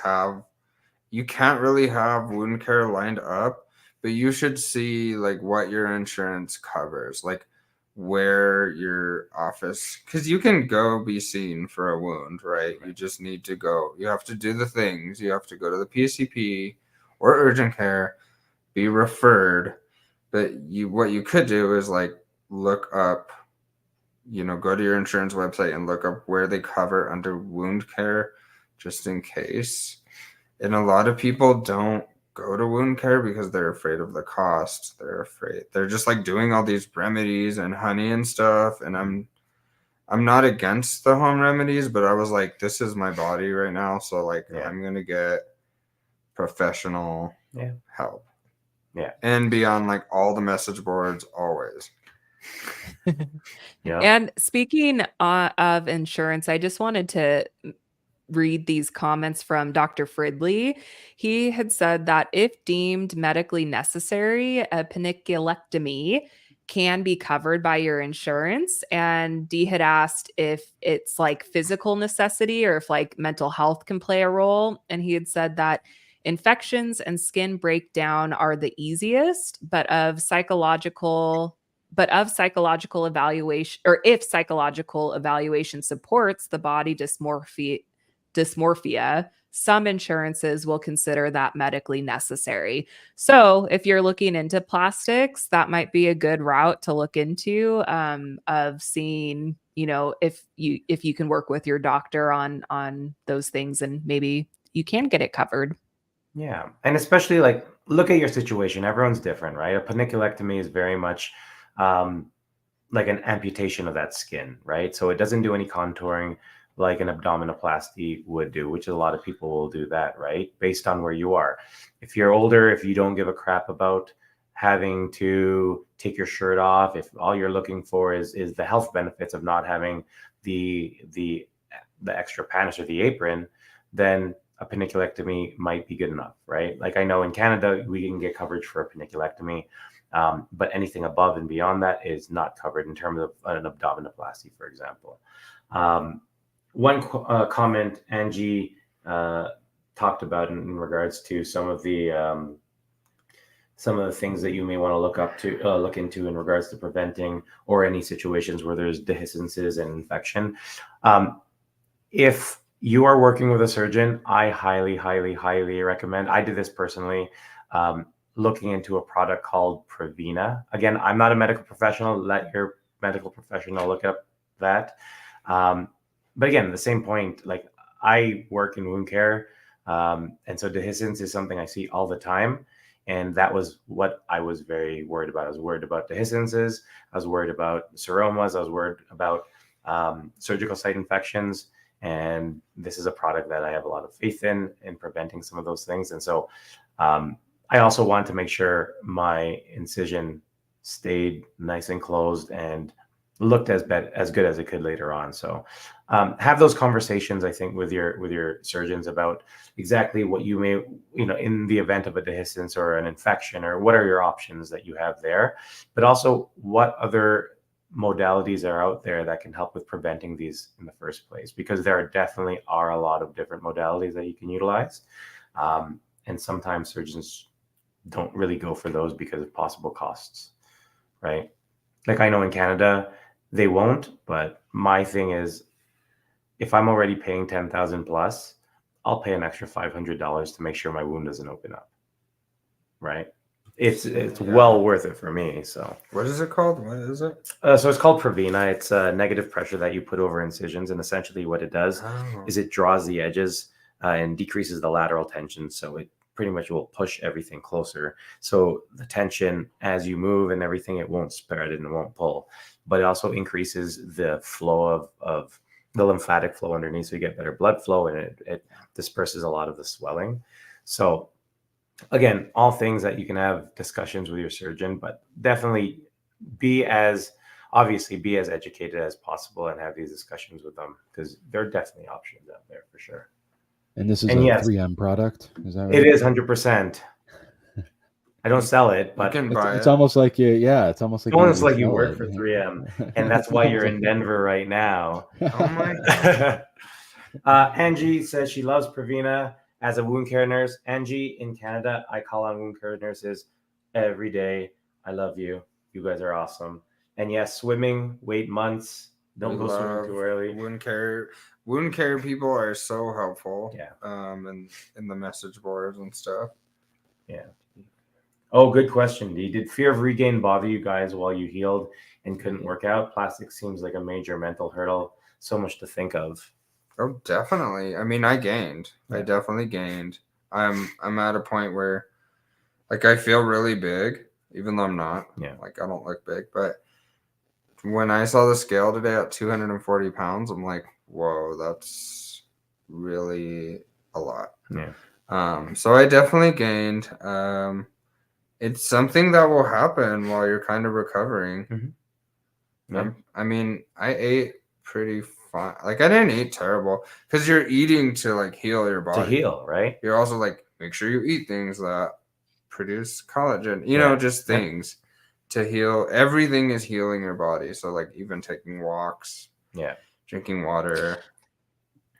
you can't really have wound care lined up, but you should see like what your insurance covers, like where your office, because you can go be seen for a wound, right? You just need to go. You have to do the things. You have to go to the PCP or urgent care, be referred. But what you could do is like look up, go to your insurance website and look up where they cover under wound care, just in case. And a lot of people don't go to wound care because they're afraid of the cost. They're just like doing all these remedies and honey and stuff. And I'm not against the home remedies, but I was like, this is my body right now, so like I'm gonna get professional help. Yeah. And be on like all the message boards always. And speaking of insurance, I just wanted to read these comments from Dr. Fridley. He had said that if deemed medically necessary, a paniculectomy can be covered by your insurance. And Dee had asked if it's like physical necessity or if like mental health can play a role. And he had said that infections and skin breakdown are the easiest, but of psychological evaluation, or if psychological evaluation supports the body dysmorphia, some insurances will consider that medically necessary. So if you're looking into plastics, that might be a good route to look into, of seeing, if you can work with your doctor on those things, and maybe you can get it covered. Yeah. And especially like look at your situation. Everyone's different, right? A paniculectomy is very much like an amputation of that skin, right? So it doesn't do any contouring like an abdominoplasty would do, which a lot of people will do that, right? Based on where you are. If you're older, if you don't give a crap about having to take your shirt off, if all you're looking for is the health benefits of not having the extra panish or the apron, then a paniculectomy might be good enough, right? Like I know in Canada, we can get coverage for a paniculectomy, but anything above and beyond that is not covered in terms of an abdominoplasty, for example. One comment Angie talked about in regards to some of the some of the things that you may want to look into in regards to preventing or any situations where there's dehiscences and infection. If you are working with a surgeon, I highly, highly, highly recommend. I did this personally. Looking into a product called Prevena. Again, I'm not a medical professional. Let your medical professional look up that. But again, the same point, like I work in wound care. And so dehiscence is something I see all the time. And that was what I was very worried about. I was worried about dehiscences. I was worried about seromas. I was worried about surgical site infections. And this is a product that I have a lot of faith in preventing some of those things. And so I also wanted to make sure my incision stayed nice and closed and looked as good as it could later on. So have those conversations, I think, with your surgeons about exactly what you may, in the event of a dehiscence or an infection, or what are your options that you have there, but also what other modalities are out there that can help with preventing these in the first place, because there definitely are a lot of different modalities that you can utilize. And sometimes surgeons don't really go for those because of possible costs, right? Like I know in Canada, they won't, but my thing is, if I'm already paying 10,000 plus, I'll pay an extra $500 to make sure my wound doesn't open up, right? It's well worth it for me. So What is it called? What is it? so it's called Prevena. It's a negative pressure that you put over incisions, and essentially what it does is it draws the edges and decreases the lateral tension. So it pretty much will push everything closer. So the tension as you move and everything, it won't spread and it won't pull, but it also increases the flow of the lymphatic flow underneath. So you get better blood flow, and it disperses a lot of the swelling. So again, all things that you can have discussions with your surgeon, but definitely be as educated as possible and have these discussions with them, because there are definitely options out there for sure. And this is And a yes, 3M product. Is that right? it is 100%. I don't sell it, You but can buy It's it. almost like it's almost like you sell work it. for 3M, and that's why you're in Denver right now. Oh my Angie says she loves Prevena as a wound care nurse. Angie, in Canada, I call on wound care nurses every day. I love you. You guys are awesome. And yes, swimming, wait months. Don't go swimming too early. Wound care people are so helpful. Yeah. And in the message boards and stuff. Yeah. Oh, good question, D. Did fear of regain bother you guys while you healed and couldn't work out? Plastic seems like a major mental hurdle. So much to think of. Oh, definitely. I mean, I gained. Yeah. I definitely gained. I'm at a point where, like, I feel really big, even though I'm not. Yeah. Like, I don't look big, but when I saw the scale today at 240 pounds, I'm like, whoa, that's really a lot. Yeah. So I definitely gained. It's something that will happen while you're kind of recovering. Mm-hmm. Yeah. I mean, I ate pretty fine. Like, I didn't eat terrible, because you're eating to like heal your body. To heal, right? You're also like, make sure you eat things that produce collagen, just things to heal. Everything is healing your body. So like even taking walks, drinking water.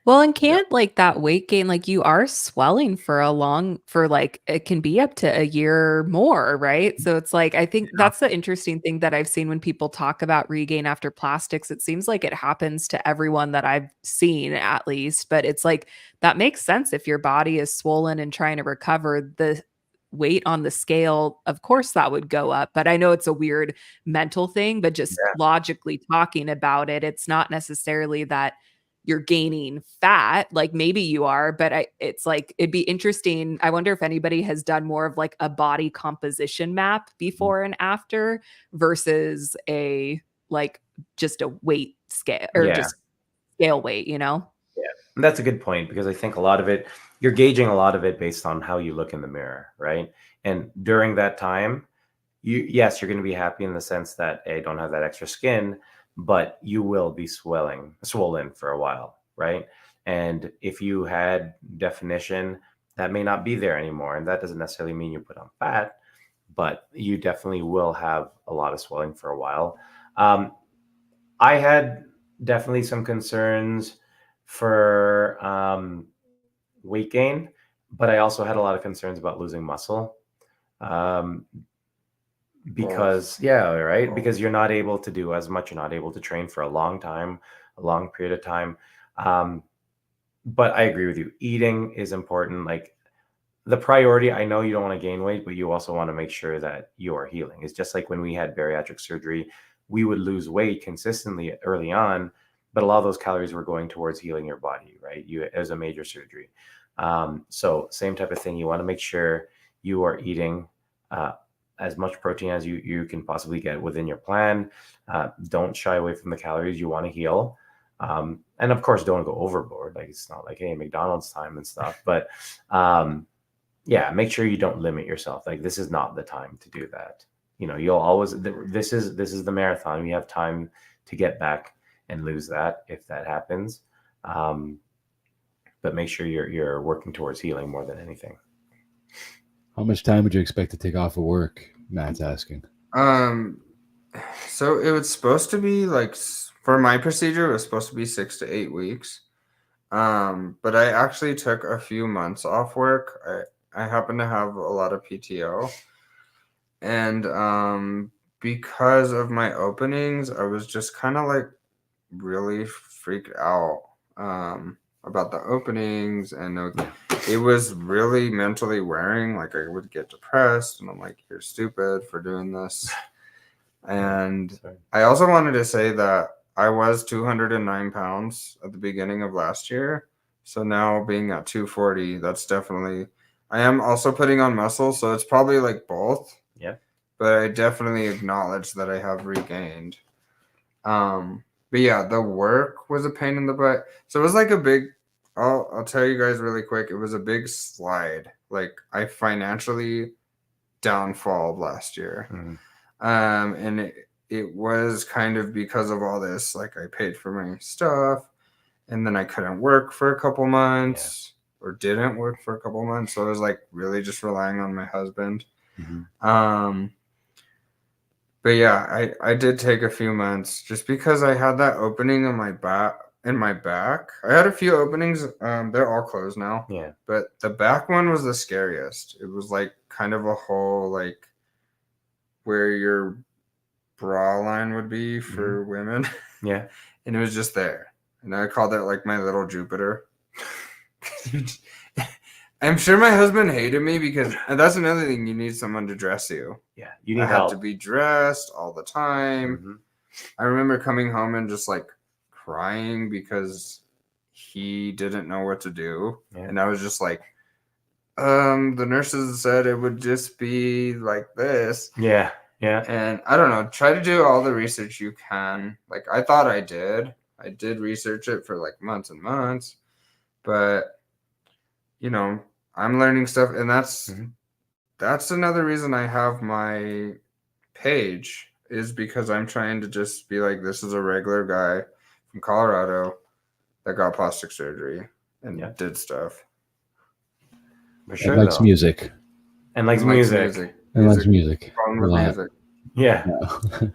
Well, and can't like that weight gain, like you are swelling for like it can be up to a year more, right? So it's like, I think that's the interesting thing that I've seen when people talk about regain after plastics. It seems like it happens to everyone that I've seen, at least, but it's like, that makes sense. If your body is swollen and trying to recover, the weight on the scale, of course that would go up. But I know it's a weird mental thing, but just logically talking about it, it's not necessarily that you're gaining fat. Like maybe you are, but it's like, it'd be interesting. I wonder if anybody has done more of like a body composition map before and after versus like just a weight scale or just scale weight, Yeah. And that's a good point, because I think a lot of it, you're gauging a lot of it based on how you look in the mirror, right? And during that time, you're going to be happy in the sense that, hey, I don't have that extra skin, but you will be swollen for a while, right? And if you had definition, that may not be there anymore. And that doesn't necessarily mean you put on fat, but you definitely will have a lot of swelling for a while. I had definitely some concerns for weight gain, but I also had a lot of concerns about losing muscle. Because right, because you're not able to do as much, you're not able to train for a long period of time. But I agree with you, eating is important. Like, the priority, I know you don't want to gain weight, but you also want to make sure that you are healing. It's just like when we had bariatric surgery, we would lose weight consistently early on, but a lot of those calories were going towards healing your body, right? It was a major surgery. So same type of thing. You want to make sure you are eating as much protein as you can possibly get within your plan. Don't shy away from the calories. You want to heal. And of course, don't go overboard. Like, it's not like, hey, McDonald's time and stuff, but yeah, make sure you don't limit yourself. Like, this is not the time to do that. You'll always, this is the marathon. We have time to get back and lose that if that happens. But make sure you're working towards healing more than anything. How much time would you expect to take off of work? Matt's asking. So it was supposed to be like, for my procedure, it was supposed to be 6 to 8 weeks. But I actually took a few months off work. I happen to have a lot of PTO, and because of my openings, I was just kind of like really freaked out about the openings, and it was really mentally wearing. Like, I would get depressed, and I'm like, you're stupid for doing this. And I also wanted to say that I was 209 pounds at the beginning of last year. So now being at 240, that's definitely, I am also putting on muscle. So it's probably like both. Yeah. But I definitely acknowledge that I have regained. But yeah, the work was a pain in the butt. So it was like a big, I'll tell you guys really quick. It was a big slide. Like, I financially downfalled last year. And it was kind of because of all this. Like, I paid for my stuff, and then I couldn't work for a couple months, or didn't work for a couple months. So I was like really just relying on my husband. But yeah, I did take a few months just because I had that opening in my back. I had a few openings. They're all closed now. Yeah. But the back one was the scariest. It was like kind of a hole, like where your bra line would be for women. Yeah. And it was just there. And I called it like my little Jupiter. I'm sure my husband hated me because, and that's another thing, you need someone to dress you. Yeah. You need I help. had to be dressed all the time. I remember coming home and just like crying because he didn't know what to do. Yeah. And I was just like, the nurses said it would just be like this. Yeah. Yeah. And I don't know, try to do all the research you can. Like, I thought I did. I did research it for like months and months. But, I'm learning stuff. And that's another reason I have my page, is because I'm trying to just be like, this is a regular guy from Colorado that got plastic surgery and did stuff. For sure. And likes music. And likes music. And likes music. Wrong with music. Yeah. No.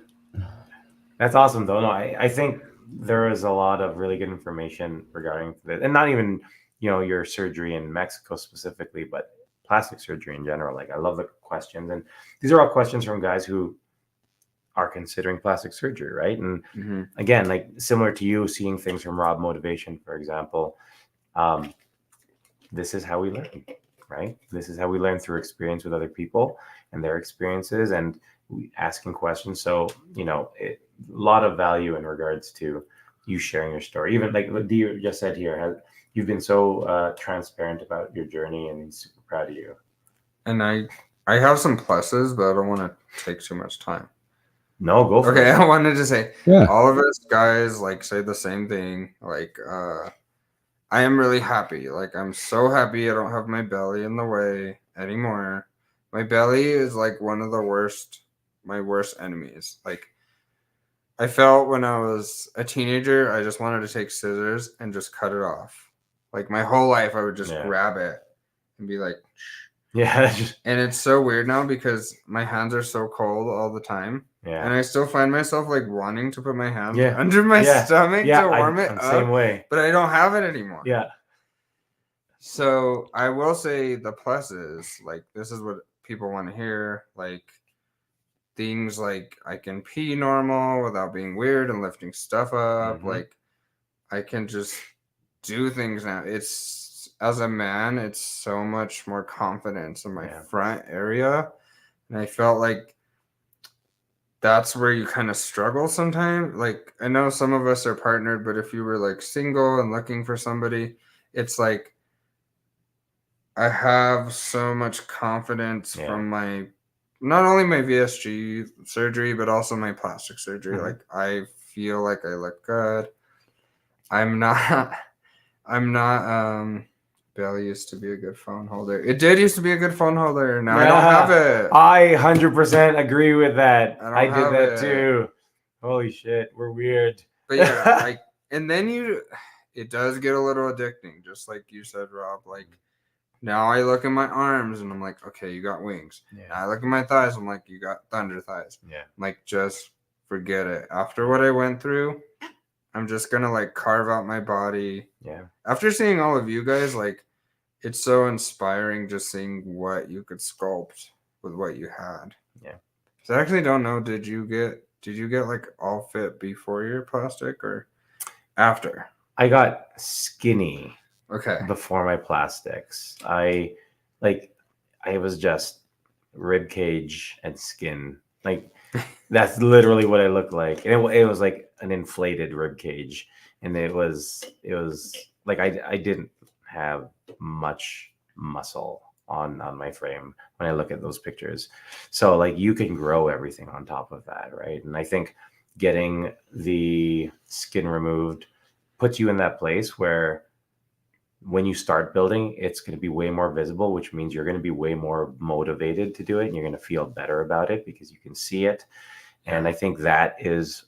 That's awesome, though. No, I think there is a lot of really good information regarding this, and not even, your surgery in Mexico specifically, but plastic surgery in general. Like, I love the questions, and these are all questions from guys who are considering plastic surgery, right? And again, like, similar to you, seeing things from Rob Motivation, for example, this is how we learn, right? This is how we learn, through experience with other people and their experiences, and asking questions. So, a lot of value in regards to you sharing your story. Even like what Dee just said here, you've been so transparent about your journey, and he's super proud of you. And I have some pluses, but I don't want to take too much time. No, go for it. Okay, I wanted to say, all of us guys like say the same thing. Like, I am really happy. Like, I'm so happy I don't have my belly in the way anymore. My belly is like one of my worst enemies. Like, I felt when I was a teenager, I just wanted to take scissors and just cut it off. Like, my whole life, I would just grab it and be like, yeah. And it's so weird now because my hands are so cold all the time. Yeah. And I still find myself like wanting to put my hand under my stomach to warm it up. Same way. But I don't have it anymore. Yeah. So I will say the pluses, like, this is what people want to hear. Like things like I can pee normal without being weird and lifting stuff up. Mhm. Like I can just do things now. It's as a man, it's so much more confidence in my Yeah. front area. And I felt like that's where you kind of struggle sometimes. Like I know some of us are partnered, but if you were like single and looking for somebody, it's like I have so much confidence Yeah. from my not only my VSG surgery, but also my plastic surgery. Mhm. Like I feel like I look good. I'm not I'm not Bailey used to be a good phone holder. It did used to be a good phone holder. Now I don't have it. I 100% agree with that. I don't I did have that it. too. Holy shit, we're weird. But yeah, like and then it does get a little addicting, just like you said, Rob. Like now I look at my arms and I'm like, okay, you got wings. Now I look at my thighs, I'm like, you got thunder thighs. Yeah. I'm like, just forget it. After what I went through, I'm just gonna like carve out my body. Yeah. After seeing all of you guys, like it's so inspiring just seeing what you could sculpt with what you had. Yeah. So I actually don't know, did you get like all fit before your plastic or after? I got skinny Okay. before my plastics. I was just rib cage and skin. Like that's literally what I looked like. And it was like an inflated rib cage. And it was like I didn't have much muscle on my frame when I look at those pictures. So like you can grow everything on top of that, right? And I think getting the skin removed puts you in that place where when you start building, it's going to be way more visible, which means you're going to be way more motivated to do it and you're going to feel better about it because you can see it. And I think that is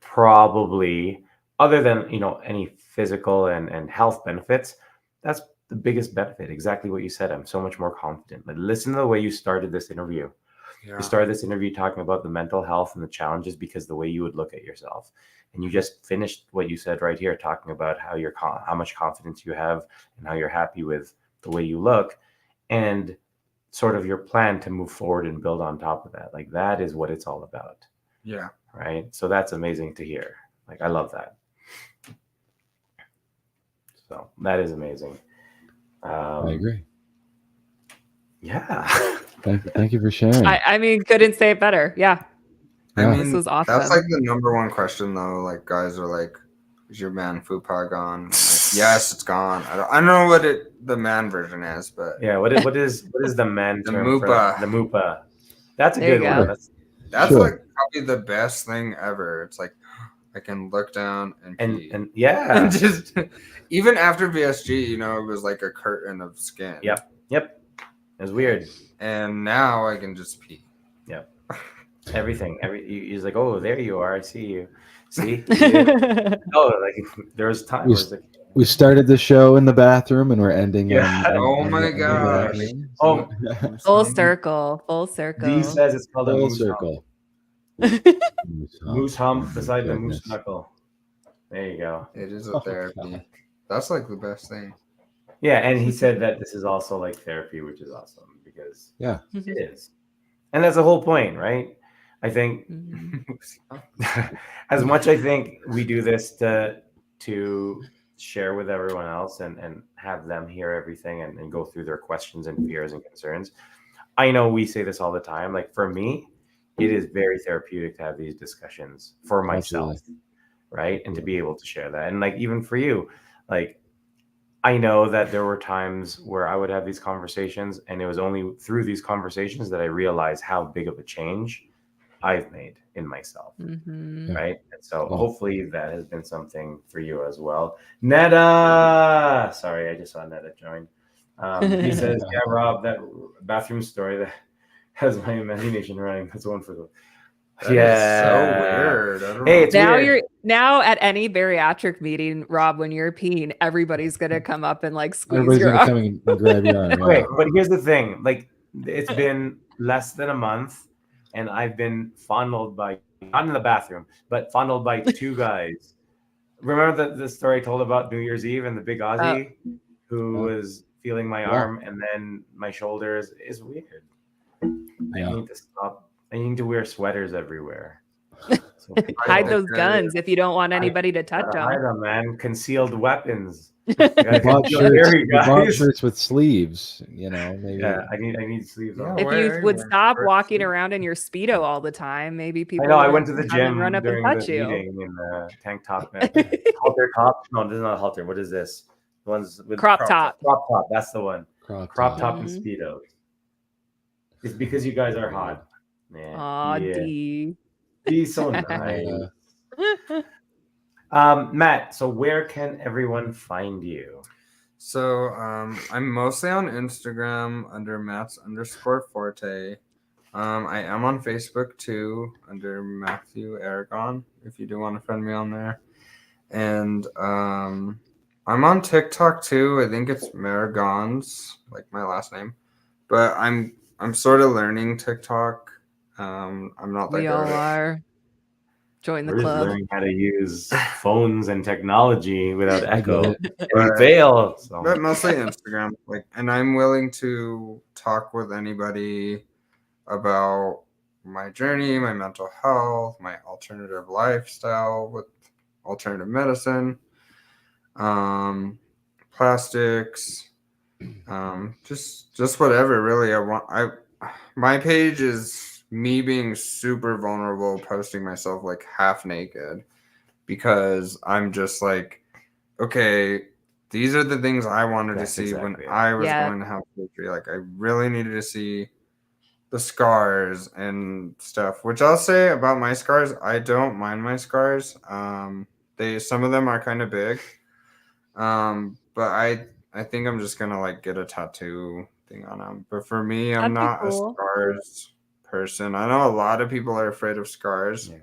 probably, other than any physical and health benefits, that's the biggest benefit. Exactly what you said. I'm so much more confident. Like, listen to the way you started this interview. Yeah. You started this interview talking about the mental health and the challenges because the way you would look at yourself. And you just finished what you said right here, talking about how much confidence you have and how you're happy with the way you look and sort of your plan to move forward and build on top of that. Like that is what it's all about. Yeah. Right. So that's amazing to hear. Like, I love that. So that is amazing. I agree. Yeah. Thank you for sharing. I mean, couldn't say it better. Yeah. Yeah. I This mean, was awesome. that's like the number one question though. Like guys are like, is your man fupa gone? I'm like, yes, it's gone. I don't know what the man version is, but Yeah. What is the man The term for mupa. the mupa? That's a There you good go. one. that's Sure. like probably the best thing ever. It's like I can look down and pee. And yeah. And just even after VSG, it was like a curtain of skin. Yep. It was weird. And now I can just pee. Yep. Everything. He's like, oh, there you are. I see you. See? Oh, like there was time. Where it's like, We started the show in the bathroom and we're ending. Yeah. Oh in my the gosh. bathroom. Oh, Full circle. Full circle. D says it's called a Full moose circle. hump. Moose hump beside the moose Goodness. knuckle. There you go. It is a Oh, therapy. God. That's like the best thing. Yeah, and he said that this is also like therapy, which is awesome because Yeah. it is. And that's the whole point, right? I think Mhm. as much I think we do this to share with everyone else and have them hear everything and go through their questions and fears and concerns. I know we say this all the time. Like for me, it is very therapeutic to have these discussions for myself. Absolutely. Right. And to be able to share that. And like even for you, like I know that there were times where I would have these conversations and it was only through these conversations that I realized how big of a change I've made in myself. Mhm. Right. And so Cool. hopefully that has been something for you as well. Netta. Sorry, I just saw Netta join. He says, yeah, Rob, that bathroom story that has my imagination running. That's one for the That is so weird. I don't Hey, know. it's Now weird. now at any bariatric meeting, Rob, when you're peeing, everybody's gonna come up and like squeeze Everybody's your gonna arm. come and grab your arm. Okay, Yeah. but here's the thing. Like, it's been less than a month, and I've been fondled by, not in the bathroom, but fondled by two guys. Remember the story I told about New Year's Eve and the big Aussie who Oh. was feeling my Yeah. arm and then my shoulders? Is weird. Yeah. need to stop. I need to wear sweaters everywhere. So Hide Yeah. those guns if you don't want anybody to touch gotta hide them. them, man. Concealed weapons. We Gotta bought conceal shirts. carry, We bought guys. shirts with sleeves. You know, maybe. Yeah, I need sleeves Yeah, on. If why you are would wearing stop shorts? walking around in your Speedo all the time, maybe I people know. I wouldn't went to the come and gym run up and during the touch you. meeting in the tank top, halter top. No, this is not a halter. What is this? The ones with Crop top. Crop top. That's the one. Crop top and Mhm. speedos. It's because you guys are hot, man. Aw, Yeah. D. Be so nice. Yeah. Matt. So where can everyone find you? So I'm mostly on Instagram under Mats_Forte. I am on Facebook too under Matthew Aragon if you do want to friend me on there. And I'm on TikTok too. I think it's Maragons, like my last name. But I'm sort of learning TikTok. I'm not that We good all at it. are. Join the We're just club. learning how to use phones and technology without I get echo. it. And we fail. So. But mostly Instagram. And I'm willing to talk with anybody about my journey, my mental health, my alternative lifestyle with alternative medicine, plastics, just whatever really I want. My page is me being super vulnerable, posting myself like half naked because I'm just like, okay, these are the things I wanted That's to see when exactly it. I was Yeah. going to have surgery. Like I really needed to see the scars and stuff, which I'll say about my scars, I don't mind my scars. Some of them are kind of big. But I think I'm just gonna like get a tattoo thing on them. But for me, I'm That'd be not cool. a scars person. I know a lot of people are afraid of scars. Yeah.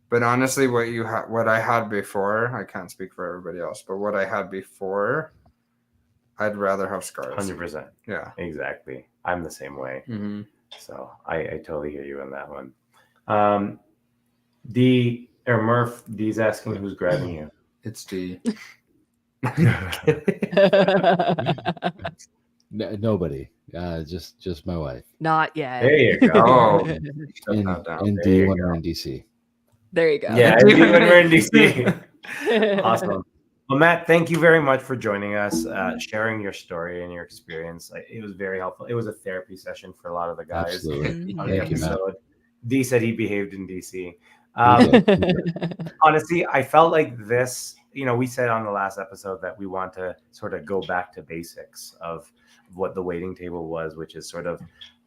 But honestly, what I had before, I can't speak for everybody else, but what I had before, I'd rather have scars. 100%. Yeah. Exactly. I'm the same way. Mm-hmm. So I totally hear you on that one. D or Murph, D's asking who's grabbing you. It's D. Nobody. Just my wife. Not yet. There you go. Oh, shut And, that down. and There D you when go. we're in DC. There you go. Yeah, when we're in DC. Awesome. Well, Matt, thank you very much for joining us, sharing your story and your experience. It was very helpful. It was a therapy session for a lot of the guys. Absolutely. On the Thank you, Matt. episode. D said he behaved in DC. We did. Honestly, I felt like this, we said on the last episode that we want to sort of go back to basics of what the waiting table was, which is sort of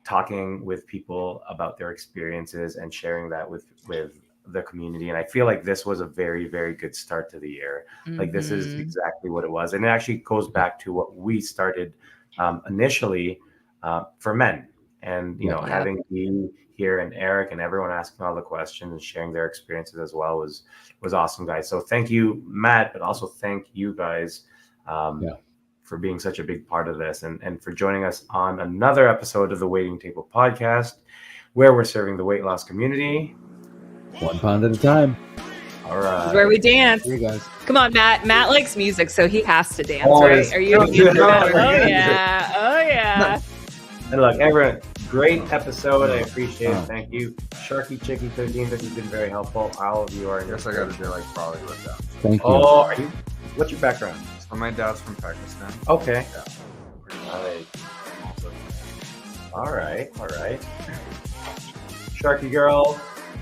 talking with people about their experiences and sharing that with the community. And I feel like this was a very, very good start to the year. Like this is Mhm. exactly what it was. And it actually goes back to what we started initially for men. And, Yeah. having you here and Eric and everyone asking all the questions and sharing their experiences as well was awesome, guys. So thank you, Matt, but also thank you guys for being such a big part of this and for joining us on another episode of the Waiting Table Podcast, where we're serving the weight loss community 1 pound at a time. All This right. is where we dance. See you guys. Come on, Matt. Matt likes music, so he has to dance, Always. right? Are you? Oh, Oh yeah. Oh yeah. And look, everyone, great episode. I appreciate it. Thank you. Sharky Chicky 13, this has been very helpful. All of you are in I your guess I got to do like Bollywood dance. Thank you. Oh, what's your background? So my dad's from Pakistan. Okay. Yeah. All right. Sharky girl,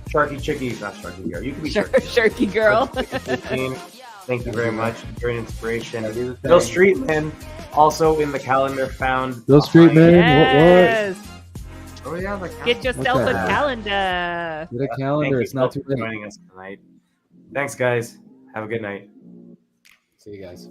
Sharky Chicky, not Sharky girl. You can be Sharky girl. 15. Thank you very much. You're an inspiration. do the Bill thing. Streetman, also in the calendar found. Bill Streetman. Yes. Oh yeah, Get yourself a What's that? calendar. Get a Thank calendar. you It's not so too for late. joining us tonight. Thanks, guys. Have a good night. See you guys.